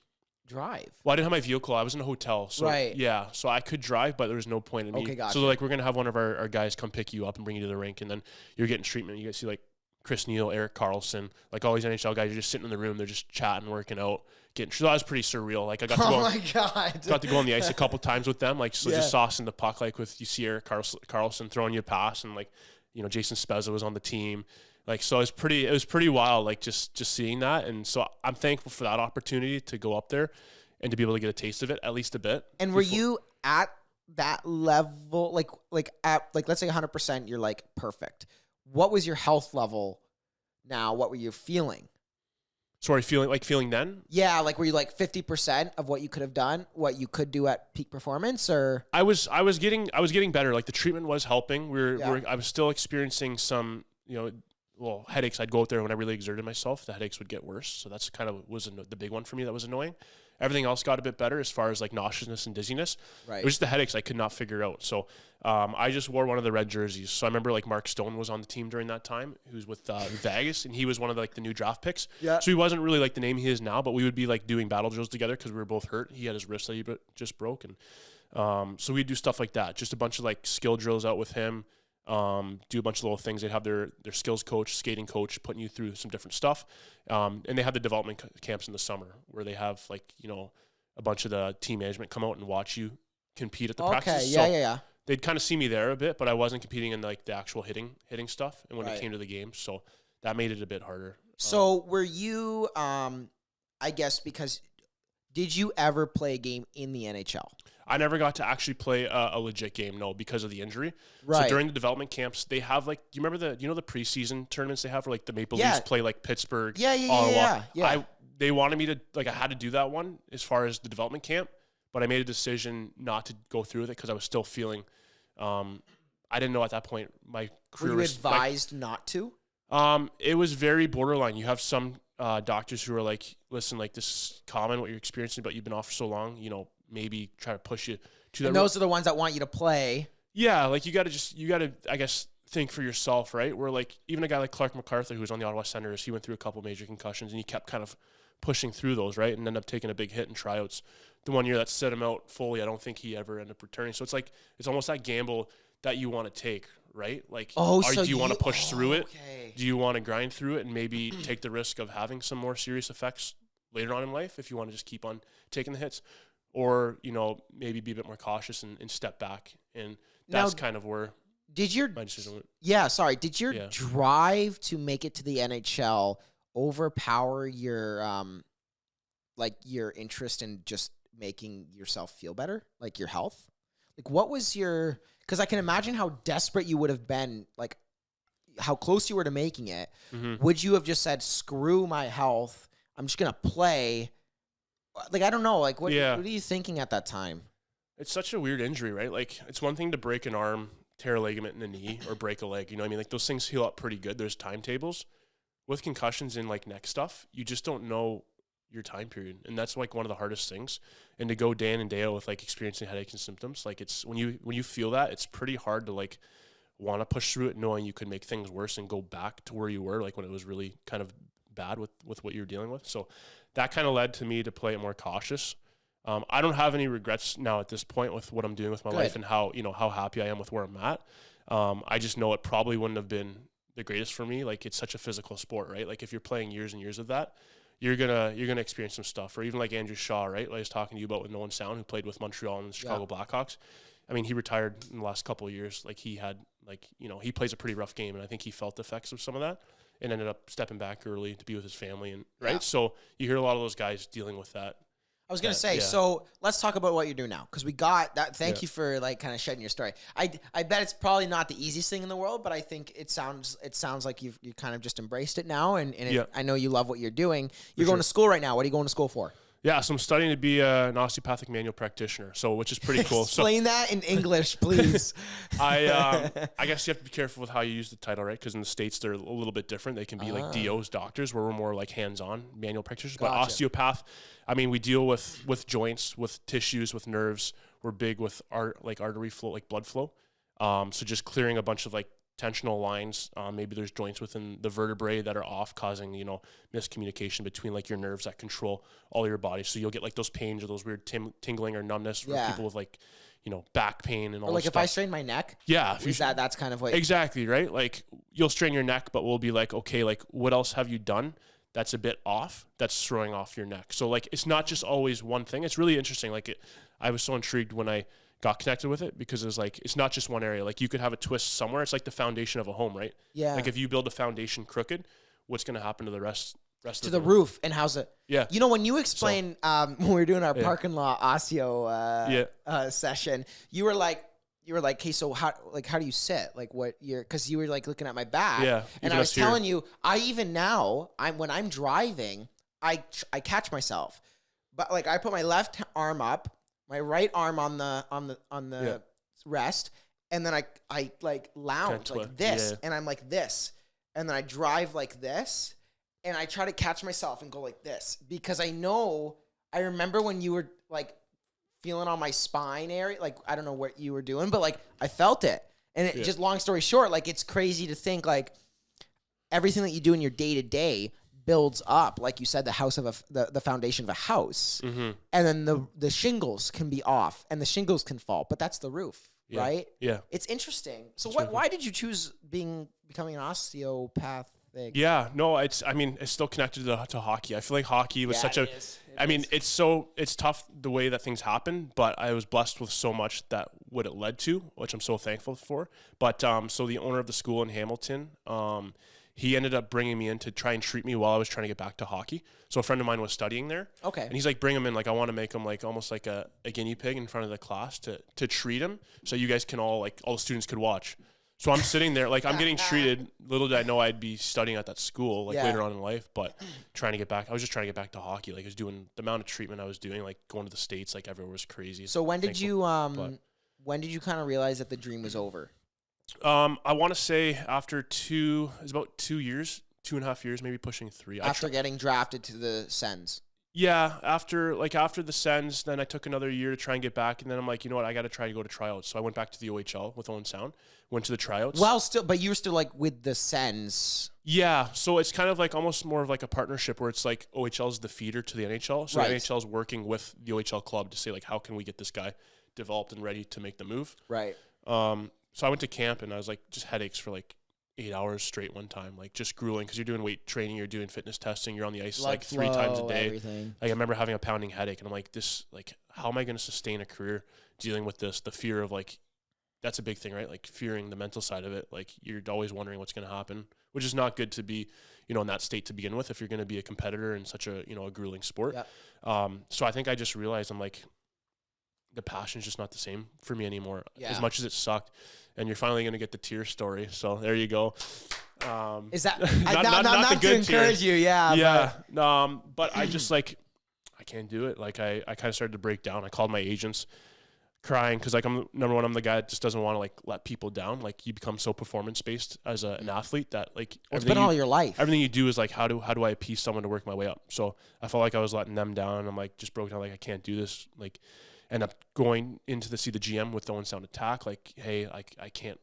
drive? Well, I didn't have my vehicle. I was in a hotel. So, right. Yeah, so I could drive, but there was no point in me. Okay, gotcha. So, like, we're going to have one of our guys come pick you up and bring you to the rink, and then you're getting treatment. You guys see, like, Chris Neal, Eric Carlson, like all these NHL guys are just sitting in the room. They're just chatting, working out, getting. So that was pretty surreal. Like, I got to go. My God. Got to go on the ice a couple times with them. Like, so just saucing the puck. Like, with you see Eric Carlson throwing you a pass, and like, you know, Jason Spezza was on the team. Like, so it was pretty wild. Like, just seeing that, and so I'm thankful for that opportunity to go up there and to be able to get a taste of it, at least a bit. And were you at that level, like at let's say 100%? You're like perfect. What was your health level now? What were you feeling? Sorry, feeling then? Yeah, like were you like 50% of what you could have done, what you could do at peak performance, or? I was getting better. Like, the treatment was helping. I was still experiencing some, headaches. I'd go out there when I really exerted myself. The headaches would get worse. So that's kind of the big one for me that was annoying. Everything else got a bit better as far as like nauseousness and dizziness. Right. It was just the headaches I could not figure out. So I just wore one of the red jerseys. So I remember like Mark Stone was on the team during that time, who's with Vegas, and he was one of the new draft picks. Yeah. So he wasn't really like the name he is now, but we would be like doing battle drills together because we were both hurt. He had his wrist that he just broke, and so we'd do stuff like that. Just a bunch of like skill drills out with him. Do a bunch of little things. They'd have their skills coach, skating coach, putting you through some different stuff. And they have the development camps in the summer where they have a bunch of the team management come out and watch you compete at the practices. Yeah. They'd kind of see me there a bit, but I wasn't competing in like the actual hitting stuff. And when it came to the game, so that made it a bit harder. So were you, I guess, because did you ever play a game in the NHL? I never got to actually play a legit game, no, because of the injury. Right. So during the development camps, they have like, do you remember the preseason tournaments they have where like the Maple Leafs play like Pittsburgh, Ottawa? Yeah. They wanted me to, like, I had to do that one as far as the development camp, but I made a decision not to go through with it because I was still feeling, I didn't know at that point my career Were you was advised not to? It was very borderline. You have some doctors who are like, listen, like, this is common what you're experiencing, but you've been off for so long, maybe try to push you to that. And those are the ones that want you to play. Yeah, like you got to, I guess, think for yourself, right? Where like even a guy like Clark MacArthur, who was on the Ottawa Senators, he went through a couple major concussions and he kept kind of pushing through those, right? And ended up taking a big hit in tryouts. The one year that set him out fully, I don't think he ever ended up returning. So it's like, it's almost that gamble that you want to take, right? Like, do you want to push through it? Okay. Do you want to grind through it and maybe take the risk of having some more serious effects later on in life if you want to just keep on taking the hits? Or, maybe be a bit more cautious and step back. And that's kind of where my decision went. Yeah, sorry. Did your drive to make it to the NHL overpower your your interest in just making yourself feel better, like your health? Like, what was your, because I can imagine how desperate you would have been, like how close you were to making it. Mm-hmm. Would you have just said, screw my health, I'm just going to play? Like, I don't know. Like, what are you thinking at that time? It's such a weird injury, right? Like, it's one thing to break an arm, tear a ligament in the knee, or break a leg. You know what I mean? Like, those things heal up pretty good. There's timetables. With concussions and, like, neck stuff, you just don't know your time period. And that's, like, one of the hardest things. And to go day in and day out with, like, experiencing headaches and symptoms, like, it's when you feel that, it's pretty hard to, like, want to push through it knowing you could make things worse and go back to where you were, like, when it was really kind of bad with what you're dealing with. So that kind of led to me to play it more cautious. I don't have any regrets now at this point with what I'm doing with my life and how happy I am with where I'm at. I just know it probably wouldn't have been the greatest for me. Like, it's such a physical sport, right? Like, if you're playing years and years of that, you're gonna experience some stuff. Or even like Andrew Shaw, right? Like I was talking to you about with Nolan Sound, who played with Montreal and the Chicago Blackhawks. I mean, he retired in the last couple of years. Like, he had, like, he plays a pretty rough game, and I think he felt the effects of some of that and ended up stepping back early to be with his family. And right. So you hear a lot of those guys dealing with that. I was going to say, so let's talk about what you're doing now, because we got that. Thank you for like kind of shedding your story. I bet it's probably not the easiest thing in the world, but I think it sounds like you kind of just embraced it now, and I know you love what you're doing. You're going to school right now. What are you going to school for? Yeah, so I'm studying to be an osteopathic manual practitioner, which is pretty cool. Explain that in English, please. I guess you have to be careful with how you use the title, right? Because in the States, they're a little bit different. They can be like DOs, doctors, where we're more like hands-on manual practitioners. Gotcha. But osteopath, I mean, we deal with joints, with tissues, with nerves. we're big with artery flow, like blood flow. So just clearing a bunch of like tensional lines. Maybe there's joints within the vertebrae that are off, causing, miscommunication between like your nerves that control all your body. So you'll get like those pains or those weird tingling or numbness for people with like, back pain and all that. Or like stuff. if I strain my neck. Yeah. That's kind of what. Exactly. Right. Like you'll strain your neck, but we'll be like, okay, like what else have you done that's a bit off, that's throwing off your neck? So like, it's not just always one thing. It's really interesting. Like I was so intrigued when I got connected with it, because it's like, it's not just one area. Like you could have a twist somewhere. It's like the foundation of a home, right? Yeah. Like if you build a foundation crooked, what's going to happen to the rest to of the roof and how's it? Yeah. When you explain, when we were doing our parking lot osteo session, you were like, okay, so how do you sit? Like cause you were like looking at my back. Yeah. And I was telling you, when I'm driving, I catch myself, but like I put my left arm up, my right arm on the rest, and then I like lounge like this, and I'm like this, and then I drive like this, and I try to catch myself and go like this, because I remember when you were like feeling on my spine area, like I don't know what you were doing, but like I felt it, and just long story short, like it's crazy to think like everything that you do in your day to day builds up, like you said, the house of the foundation of a house, and then the shingles can be off and the shingles can fall, but that's the roof, right? Yeah, it's interesting. So why did you choose becoming an osteopath? Yeah, no, it's still connected to hockey. I feel like hockey was it's tough the way that things happen, but I was blessed with so much that what it led to, which I'm so thankful for. But so the owner of the school in Hamilton, he ended up bringing me in to try and treat me while I was trying to get back to hockey. So a friend of mine was studying there. Okay. And he's like, bring him in. Like, I want to make him like almost like a guinea pig in front of the class to treat him, so you guys can all the students could watch. So I'm sitting there, like I'm getting treated. Little did I know I'd be studying at that school later on in life, but I was just trying to get back to hockey. Like I was doing the amount of treatment I was doing, like going to the States, like everywhere was crazy. So when did you kind of realize that the dream was over? I want to say after it's about 2 years, 2.5 years, maybe pushing 3. After getting drafted to the Sens. Yeah, after the Sens, then I took another year to try and get back, and then I'm like, you know what, I got to try to go to tryouts. So I went back to the OHL with Owen Sound, went to the tryouts. Well, but you were still like with the Sens. Yeah, so it's kind of like almost more of like a partnership where it's like OHL is the feeder to the NHL. So the NHL is working with the OHL club to say like, how can we get this guy developed and ready to make the move? Right. So I went to camp and I was like just headaches for like 8 hours straight one time, like just grueling, because you're doing weight training, you're doing fitness testing, you're on the ice like 3 times a day. Everything. Like I remember having a pounding headache, and I'm like, how am I going to sustain a career dealing with this? The fear of like, that's a big thing, right? Like fearing the mental side of it. Like you're always wondering what's going to happen, which is not good to be, in that state to begin with, if you're going to be a competitor in such a, a grueling sport. Yeah. So I think I just realized I'm like, the passion's just not the same for me anymore. Yeah. As much as it sucked. And you're finally going to get the tear story. So there you go. Is that not the good to encourage you? Yeah. Yeah. But I just I can't do it. Like I kind of started to break down. I called my agents crying, because like I'm the guy that just doesn't want to like let people down. Like you become so performance based as an athlete that like it's been all your life. Everything you do is like, how do I appease someone to work my way up? So I felt like I was letting them down, and I'm like just broke down. Like I can't do this. Like end up going into see the GM with Owen Sound attack. Like, hey, I can't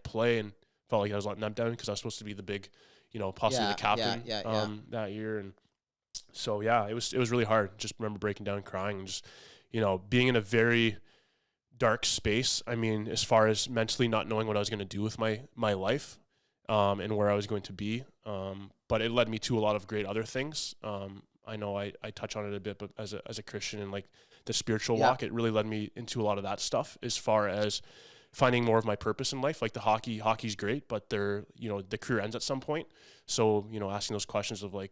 play, and felt like I was letting them down because I was supposed to be the big, possibly the captain that year. And so yeah, it was really hard. Just remember breaking down and crying, and just being in a very dark space. I mean, as far as mentally not knowing what I was going to do with my life, and where I was going to be. But it led me to a lot of great other things. I know I touch on it a bit, but as a Christian and like the spiritual walk, it really led me into a lot of that stuff as far as finding more of my purpose in life. Like the hockey's great, but the career ends at some point. So, asking those questions of like,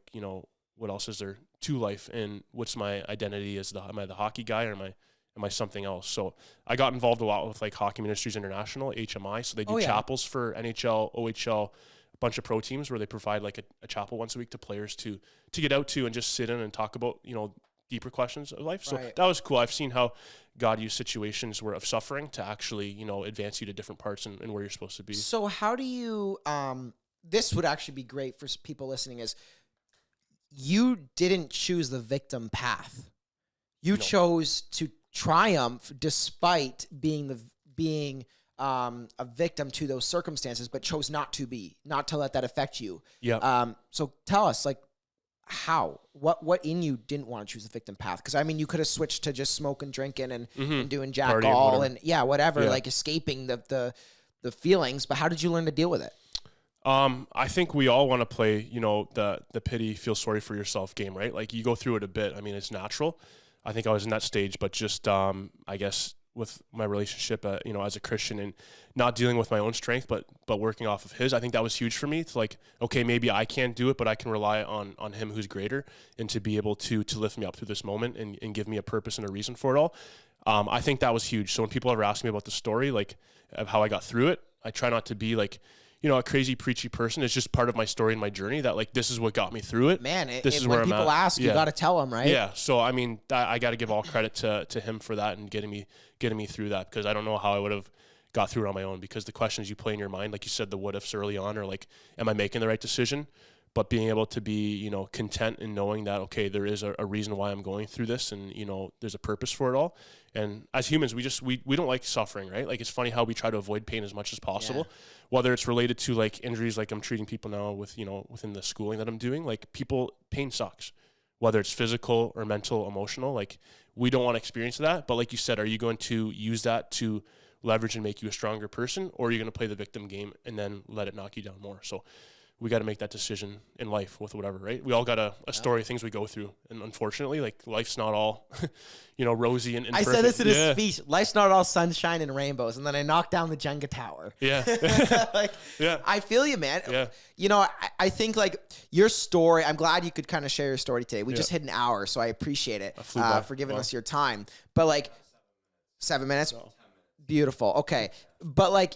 what else is there to life, and what's my identity? Am I the hockey guy, or am I something else? So I got involved a lot with like Hockey Ministries International, HMI. So they do chapels for NHL, OHL, a bunch of pro teams, where they provide like a chapel once a week to players to get out to and just sit in and talk about, deeper questions of life. So that was cool. I've seen how God used situations of suffering to actually, advance you to different parts and where you're supposed to be. So how do you, this would actually be great for people listening, is you didn't choose the victim path. You chose to triumph despite being a victim to those circumstances, but chose not to let that affect you. Yeah. So tell us, like, how, what in you didn't want to choose the victim path? Because I mean, you could have switched to just smoking, drinking, and doing jack Partying, all, whatever. and whatever, like escaping the feelings. But how did you learn to deal with it? I think we all want to play, the pity, feel sorry for yourself game, right? Like you go through it a bit. I mean, it's natural. I think I was in that stage, but just, I guess with my relationship, as a Christian and not dealing with my own strength, but working off of his, I think that was huge for me. It's like, okay, maybe I can't do it, but I can rely on him who's greater and to be able to lift me up through this moment and give me a purpose and a reason for it all. I think that was huge. So when people ever ask me about the story, like of how I got through it, I try not to be like, a crazy preachy person. It's just part of my story and my journey that like, this is what got me through it. Man, this is when where people I'm at. ask, you got to tell them, right? Yeah. So, I mean, I got to give all credit to him for that and getting me through that, because I don't know how I would have got through it on my own, because the questions you play in your mind, like you said, the what ifs early on, or like, am I making the right decision? But being able to be, content in knowing that, okay, there is a reason why I'm going through this, and, there's a purpose for it all. And as humans, we don't like suffering, right? Like, it's funny how we try to avoid pain as much as possible, whether it's related to like injuries, like I'm treating people now with, within the schooling that I'm doing, like pain sucks, whether it's physical or mental, emotional, like we don't want to experience that. But like you said, are you going to use that to leverage and make you a stronger person, or are you going to play the victim game and then let it knock you down more? So we got to make that decision in life with whatever, right? We all got a story of things we go through. And unfortunately, like life's not all, rosy and I perfect. said this in a speech. Life's not all sunshine and rainbows. And then I knocked down the Jenga tower. Yeah. I feel you, man. Yeah. I think like your story, I'm glad you could kind of share your story today. We just hit an hour, so I appreciate it for giving us your time. But like 7 minutes? No. Beautiful. Okay. But like,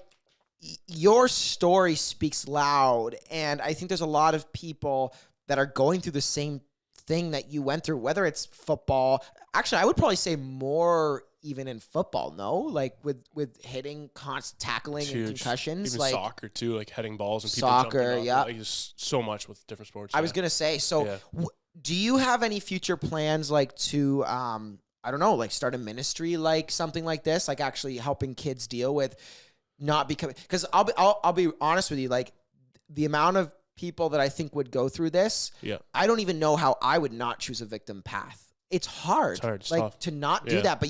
your story speaks loud, and I think there's a lot of people that are going through the same thing that you went through, whether it's football. Actually, I would probably say more even in football, no? Like with hitting, constant tackling, and concussions. Even like soccer too, like heading balls and people soccer, jumping up. Like just so much with different sports. I was going to say, so do you have any future plans like to, I don't know, like start a ministry, like something like this, like actually helping kids deal with not becoming, because I'll be honest with you, like the amount of people that I think would go through this, I don't even know how I would not choose a victim path. It's hard. It's like tough to not do that, but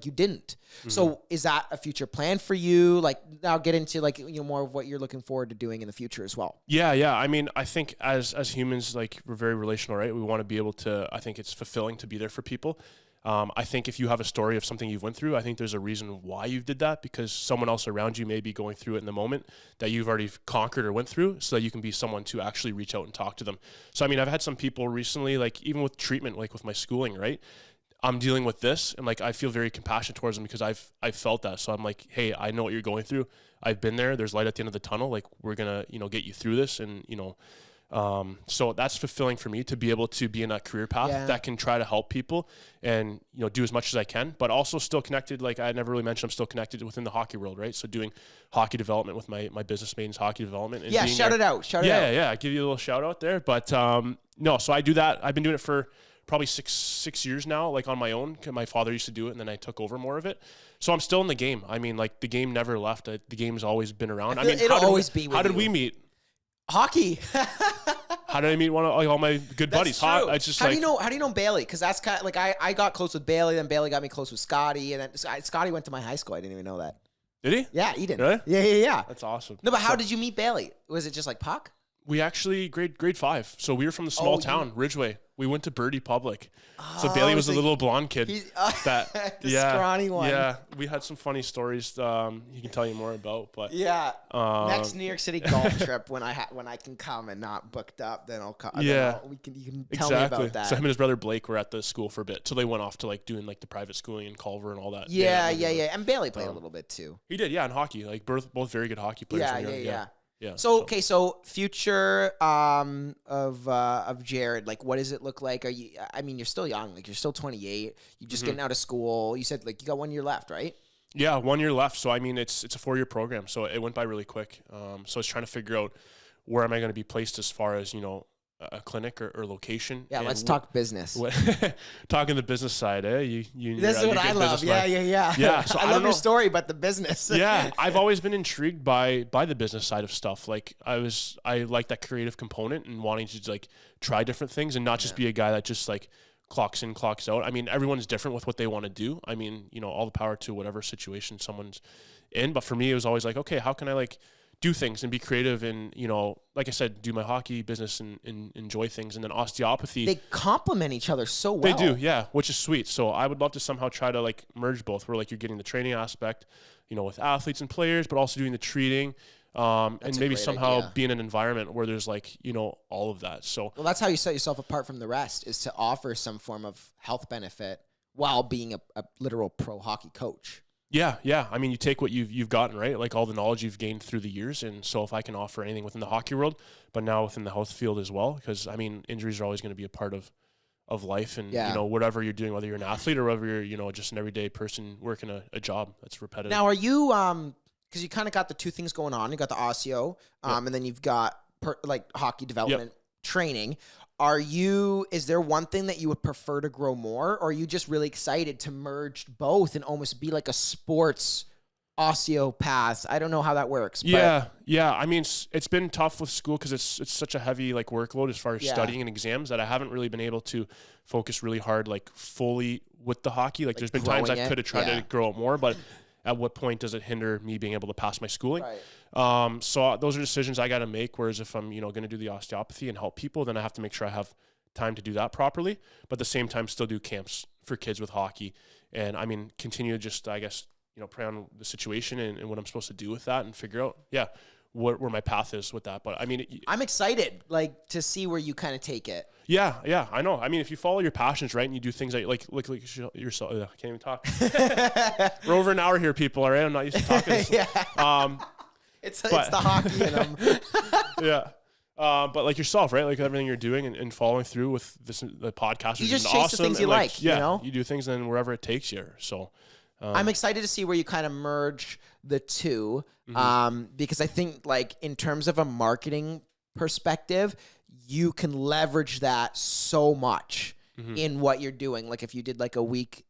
you didn't. Mm-hmm. So is that a future plan for you? Like now get into like, more of what you're looking forward to doing in the future as well. Yeah. I mean, I think as humans, like we're very relational, right? We want to be able to, I think it's fulfilling to be there for people. I think if you have a story of something you've went through, I think there's a reason why you did that, because someone else around you may be going through it in the moment that you've already conquered or went through, so that you can be someone to actually reach out and talk to them. So, I mean, I've had some people recently, like even with treatment, like with my schooling, right? I'm dealing with this, and like I feel very compassionate towards them because I've felt that. So I'm like, hey, I know what you're going through. I've been there. There's light at the end of the tunnel. Like we're gonna, get you through this, and so that's fulfilling for me to be able to be in that career path that can try to help people and, do as much as I can, but also still connected. Like I never really mentioned, I'm still connected within the hockey world, right? So doing hockey development with my business Maidens hockey development. And shout it out. Shout it out. Yeah. I give you a little shout out there, but, no, so I do that. I've been doing it for probably six years now, like on my own. My father used to do it, and then I took over more of it. So I'm still in the game. I mean, like the game never left. The game's always been around. I mean, how did we meet? Hockey. How did I meet one of all my good buddies? It's just how do you know Bailey? Because that's kind of like I got close with Bailey, then Bailey got me close with Scotty, and then Scotty went to my high school. I didn't even know that. Did he? Yeah, he did. Really? Yeah. That's awesome. No, but how did you meet Bailey? Was it just like puck? We actually grade 5. So we were from the small town, Ridgeway. We went to Birdie Public. So Bailey was a little blonde kid. The scrawny one. Yeah, we had some funny stories he can tell you more about. But next New York City golf trip when I can come and not booked up, then I'll come. Yeah, you can tell me about that. So him and his brother Blake were at the school for a bit till they went off to like doing like the private schooling in Culver and all that. Yeah. And Bailey played a little bit too. He did, in hockey. Like both very good hockey players. Yeah. So future of Jarrod, like what does it look like? You're still young, like you're still 28. You're just getting out of school. You said like you got 1 year left, right? Yeah, 1 year left. So I mean it's a 4-year program, so it went by really quick. So I was trying to figure out where am I going to be placed as far as, a clinic or location. Yeah, let's talk business. Talking the business side, eh? This is what I love. Yeah. Yeah. So I love your story, but the business. Yeah, I've always been intrigued by the business side of stuff. Like I like that creative component and wanting to like try different things and not just be a guy that just like clocks in, clocks out. I mean, everyone's different with what they want to do. I mean, all the power to whatever situation someone's in. But for me, it was always like, okay, how can I like do things and be creative and, like I said, do my hockey business and enjoy things. And then osteopathy. They complement each other so well. They do, yeah, which is sweet. So I would love to somehow try to like merge both where like you're getting the training aspect, with athletes and players, but also doing the treating. And maybe somehow be in an environment where there's like, all of that. So well, that's how you set yourself apart from the rest, is to offer some form of health benefit while being a literal pro hockey coach. Yeah. I mean, you take what you've gotten, right? Like all the knowledge you've gained through the years. And so if I can offer anything within the hockey world, but now within the health field as well, because I mean, injuries are always going to be a part of life. And, whatever you're doing, whether you're an athlete or whether you're, just an everyday person working a job that's repetitive. Now, are you, because you kind of got the two things going on. You got the osteo, and then you've got hockey development training. Is there one thing that you would prefer to grow more, or are you just really excited to merge both and almost be like a sports osteopath? I don't know how that works. Yeah. I mean, it's been tough with school because it's such a heavy like workload as far as studying and exams that I haven't really been able to focus really hard, like fully with the hockey. Like there's been times I could have tried to grow it more, but at what point does it hinder me being able to pass my schooling? Right. So those are decisions I got to make. Whereas if I'm, going to do the osteopathy and help people, then I have to make sure I have time to do that properly. But at the same time, still do camps for kids with hockey. And I mean, continue to just, I guess, pray on the situation and what I'm supposed to do with that and figure out, where my path is with that. But I mean, I'm excited, to see where you kind of take it. Yeah, I know. I mean, if you follow your passions, right, and you do things that like yourself, I can't even talk. We're over an hour here, people. All right, I'm not used to talking. It's the hockey in them. Yeah. But like yourself, right? Like everything you're doing and following through with the podcast is just awesome. chase the things you like. You do things then wherever it takes you. So I'm excited to see where you kind of merge the two, because I think in terms of a marketing perspective, you can leverage that so much in what you're doing. Like if you did like a week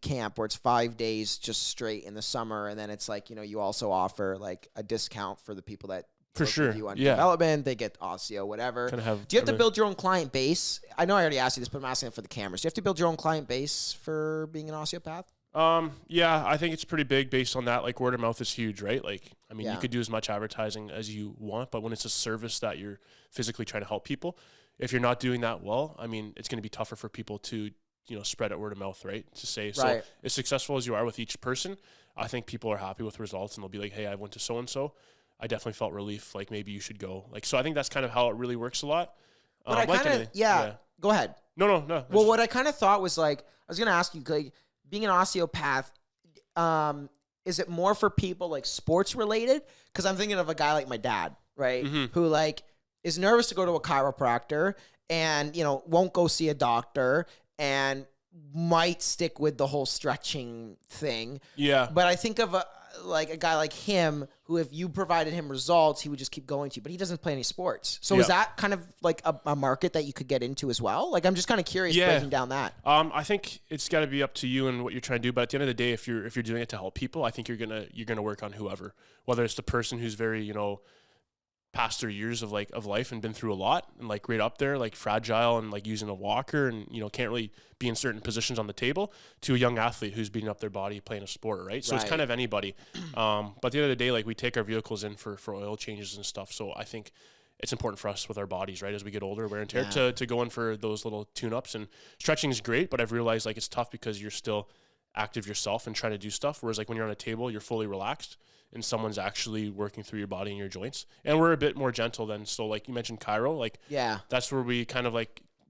camp where it's 5 days just straight in the summer, and then it's you also offer like a discount for the people that for sure you on development, they get osteo, whatever. Do you have to build your own client base? I know I already asked you this, but I'm asking it for the cameras. Do you have to build your own client base for being an osteopath? Yeah, I think it's pretty big based on that. Like word of mouth is huge, right? Like, I mean, you could do as much advertising as you want, but when it's a service that you're physically trying to help people, if you're not doing that well, I mean, it's going to be tougher for people to, spread it word of mouth, right? To say, so as successful as you are with each person, I think people are happy with results and they'll be like, hey, I went to so-and-so. I definitely felt relief. Like maybe you should go. Like, so I think that's kind of how it really works a lot. But go ahead. No. Well, what I kind of thought was I was going to ask you, being an osteopath, is it more for people sports related? Because I'm thinking of a guy like my dad, right? Who is nervous to go to a chiropractor and, won't go see a doctor and might stick with the whole stretching thing. Yeah. But I think of a guy like him who, if you provided him results, he would just keep going to you, but he doesn't play any sports. So is that kind of a market that you could get into as well? I'm just kind of curious breaking down that. I think it's got to be up to you and what you're trying to do. But at the end of the day, if you're doing it to help people, I think you're gonna work on whoever, whether it's the person who's very, past their years of life and been through a lot and right up there, fragile and using a walker and, can't really be in certain positions on the table, to a young athlete who's beating up their body playing a sport, right? So it's kind of anybody. But at the end of the day, we take our vehicles in for oil changes and stuff. So I think it's important for us with our bodies, right? As we get older, wear and tear, to go in for those little tune-ups. And stretching is great, but I've realized it's tough because you're still active yourself and trying to do stuff. Whereas when you're on a table, you're fully relaxed and someone's actually working through your body and your joints. And we're a bit more gentle then. So you mentioned chiro, that's where we kind of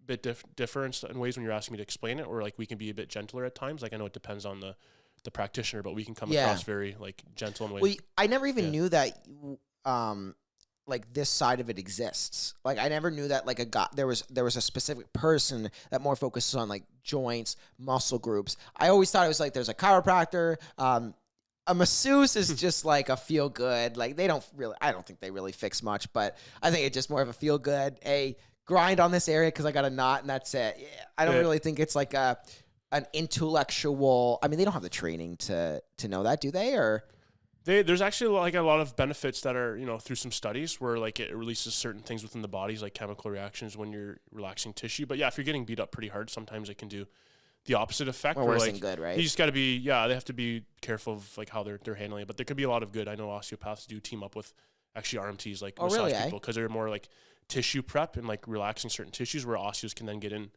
bit different in ways when you're asking me to explain it, or we can be a bit gentler at times. I know it depends on the practitioner, but we can come across very gentle in ways. Well, I never even knew that this side of it exists. I never knew that there was a specific person that more focuses on joints, muscle groups. I always thought it was there's a chiropractor, a masseuse is just a feel good. I don't think they really fix much, but I think it's just more of a feel good. grind on this area because I got a knot and that's it. Yeah, I don't really think it's like an intellectual. I mean, they don't have the training to know that, do they? Or there's actually like a lot of benefits that are, through some studies where like it releases certain things within the bodies, like chemical reactions when you're relaxing tissue. But yeah, if you're getting beat up pretty hard, sometimes it can do the opposite effect. Worse like, than good, right? You just got to be, they have to be careful of like how they're handling it. But there could be a lot of good. I know osteopaths do team up with actually RMTs, like massage people, because they're more like tissue prep and like relaxing certain tissues where osteos can then get in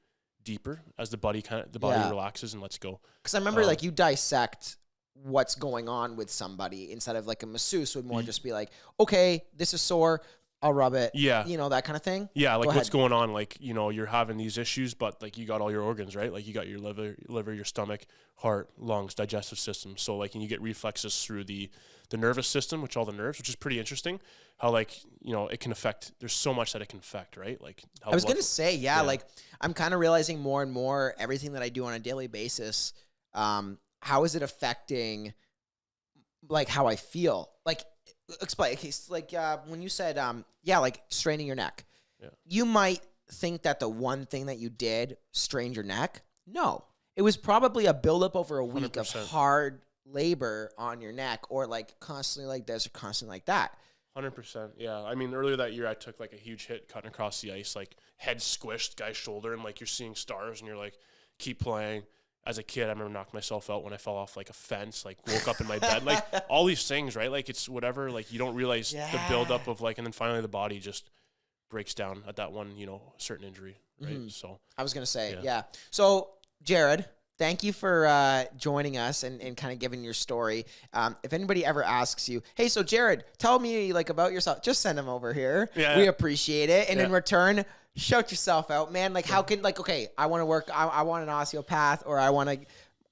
deeper as the body relaxes and lets go. Because I remember like you dissect what's going on with somebody instead of like a masseuse would more just be like, okay, this is sore, I'll rub it. Yeah. That kind of thing. Yeah, like what's going on, like, you're having these issues, but like you got all your organs, right? Like you got your liver, your stomach, heart, lungs, digestive system. So like, and you get reflexes through the nervous system, which is pretty interesting. How like, it can affect, there's so much that it can affect, right? Like how I was going to say, like I'm kind of realizing more and more everything that I do on a daily basis. How is it affecting like how I feel? Like explain. Okay, like when you said like straining your neck. Yeah. You might think that the one thing that you did strained your neck. No. It was probably a buildup over a week 100%. Of hard labor on your neck, or like constantly like this or constantly like that. 100%. Yeah. I mean, earlier that year I took like a huge hit cutting across the ice, like head squished, guy's shoulder, and like you're seeing stars and you're like, keep playing. As a kid, I remember knocking myself out when I fell off like a fence, like woke up in my bed, like all these things, right? Like it's whatever, like you don't realize the buildup of like, and then finally the body just breaks down at that one, certain injury, right? Mm-hmm. So I was going to say, So Jarrod, thank you for joining us and kind of giving your story. If anybody ever asks you, hey, so Jarrod, tell me like about yourself, just send them over here. Yeah. We appreciate it. And in return, shout yourself out, man. Like how can, like, okay, I want to work, I want an osteopath, or I want to,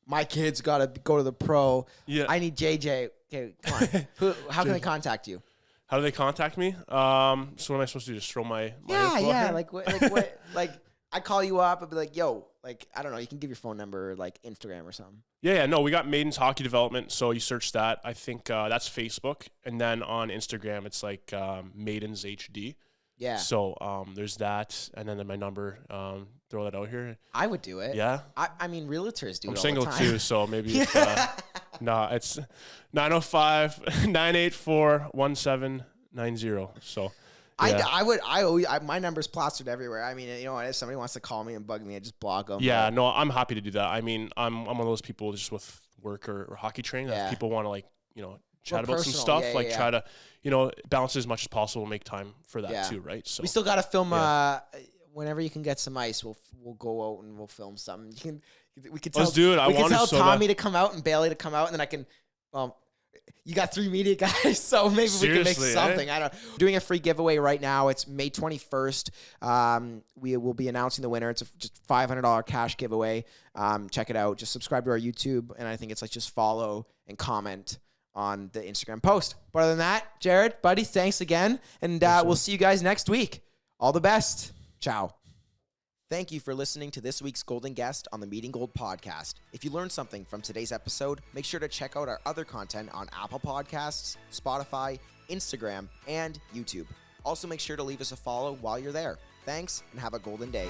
my kid's got to go to the pro. Yeah. I need JJ. Okay, come on. How can they contact you? How do they contact me? So what am I supposed to do? Just throw my info out here? Like what, like I call you up and be like, yo, like, I don't know, you can give your phone number or like Instagram or something. Yeah, no, we got Maidens Hockey Development, so you search that. I think that's Facebook, and then on Instagram it's like Maidens HD. Yeah. So there's that, and then my number. Throw that out here. I would do it. Yeah. I mean, realtors do. I'm it single all the time. too, so maybe. It's, it's 905-984-1790. So. Yeah. My number's plastered everywhere. I mean, if somebody wants to call me and bug me, I just block them. Yeah, no, I'm happy to do that. I mean, I'm one of those people just with work or hockey training that people want to like, chat about some stuff, try to, balance as much as possible, make time for that too, right? So we still got to film. Whenever you can get some ice, we'll go out and we'll film something. We can tell. Let's do it. We can tell Tommy to come out and Bailey to come out, and then I can. You got 3 media guys, so maybe we can make something. I don't know. Doing a free giveaway right now. It's May 21st. We will be announcing the winner. It's just $500 cash giveaway. Check it out. Just subscribe to our YouTube, and I think it's like just follow and comment on the Instagram post. But other than that, Jarrod, buddy, thanks again, and we'll see you guys next week. All the best. Ciao. Thank you for listening to this week's Golden Guest on the Meeting Gold podcast. If you learned something from today's episode, make sure to check out our other content on Apple Podcasts, Spotify, Instagram, and YouTube. Also, make sure to leave us a follow while you're there. Thanks, and have a golden day.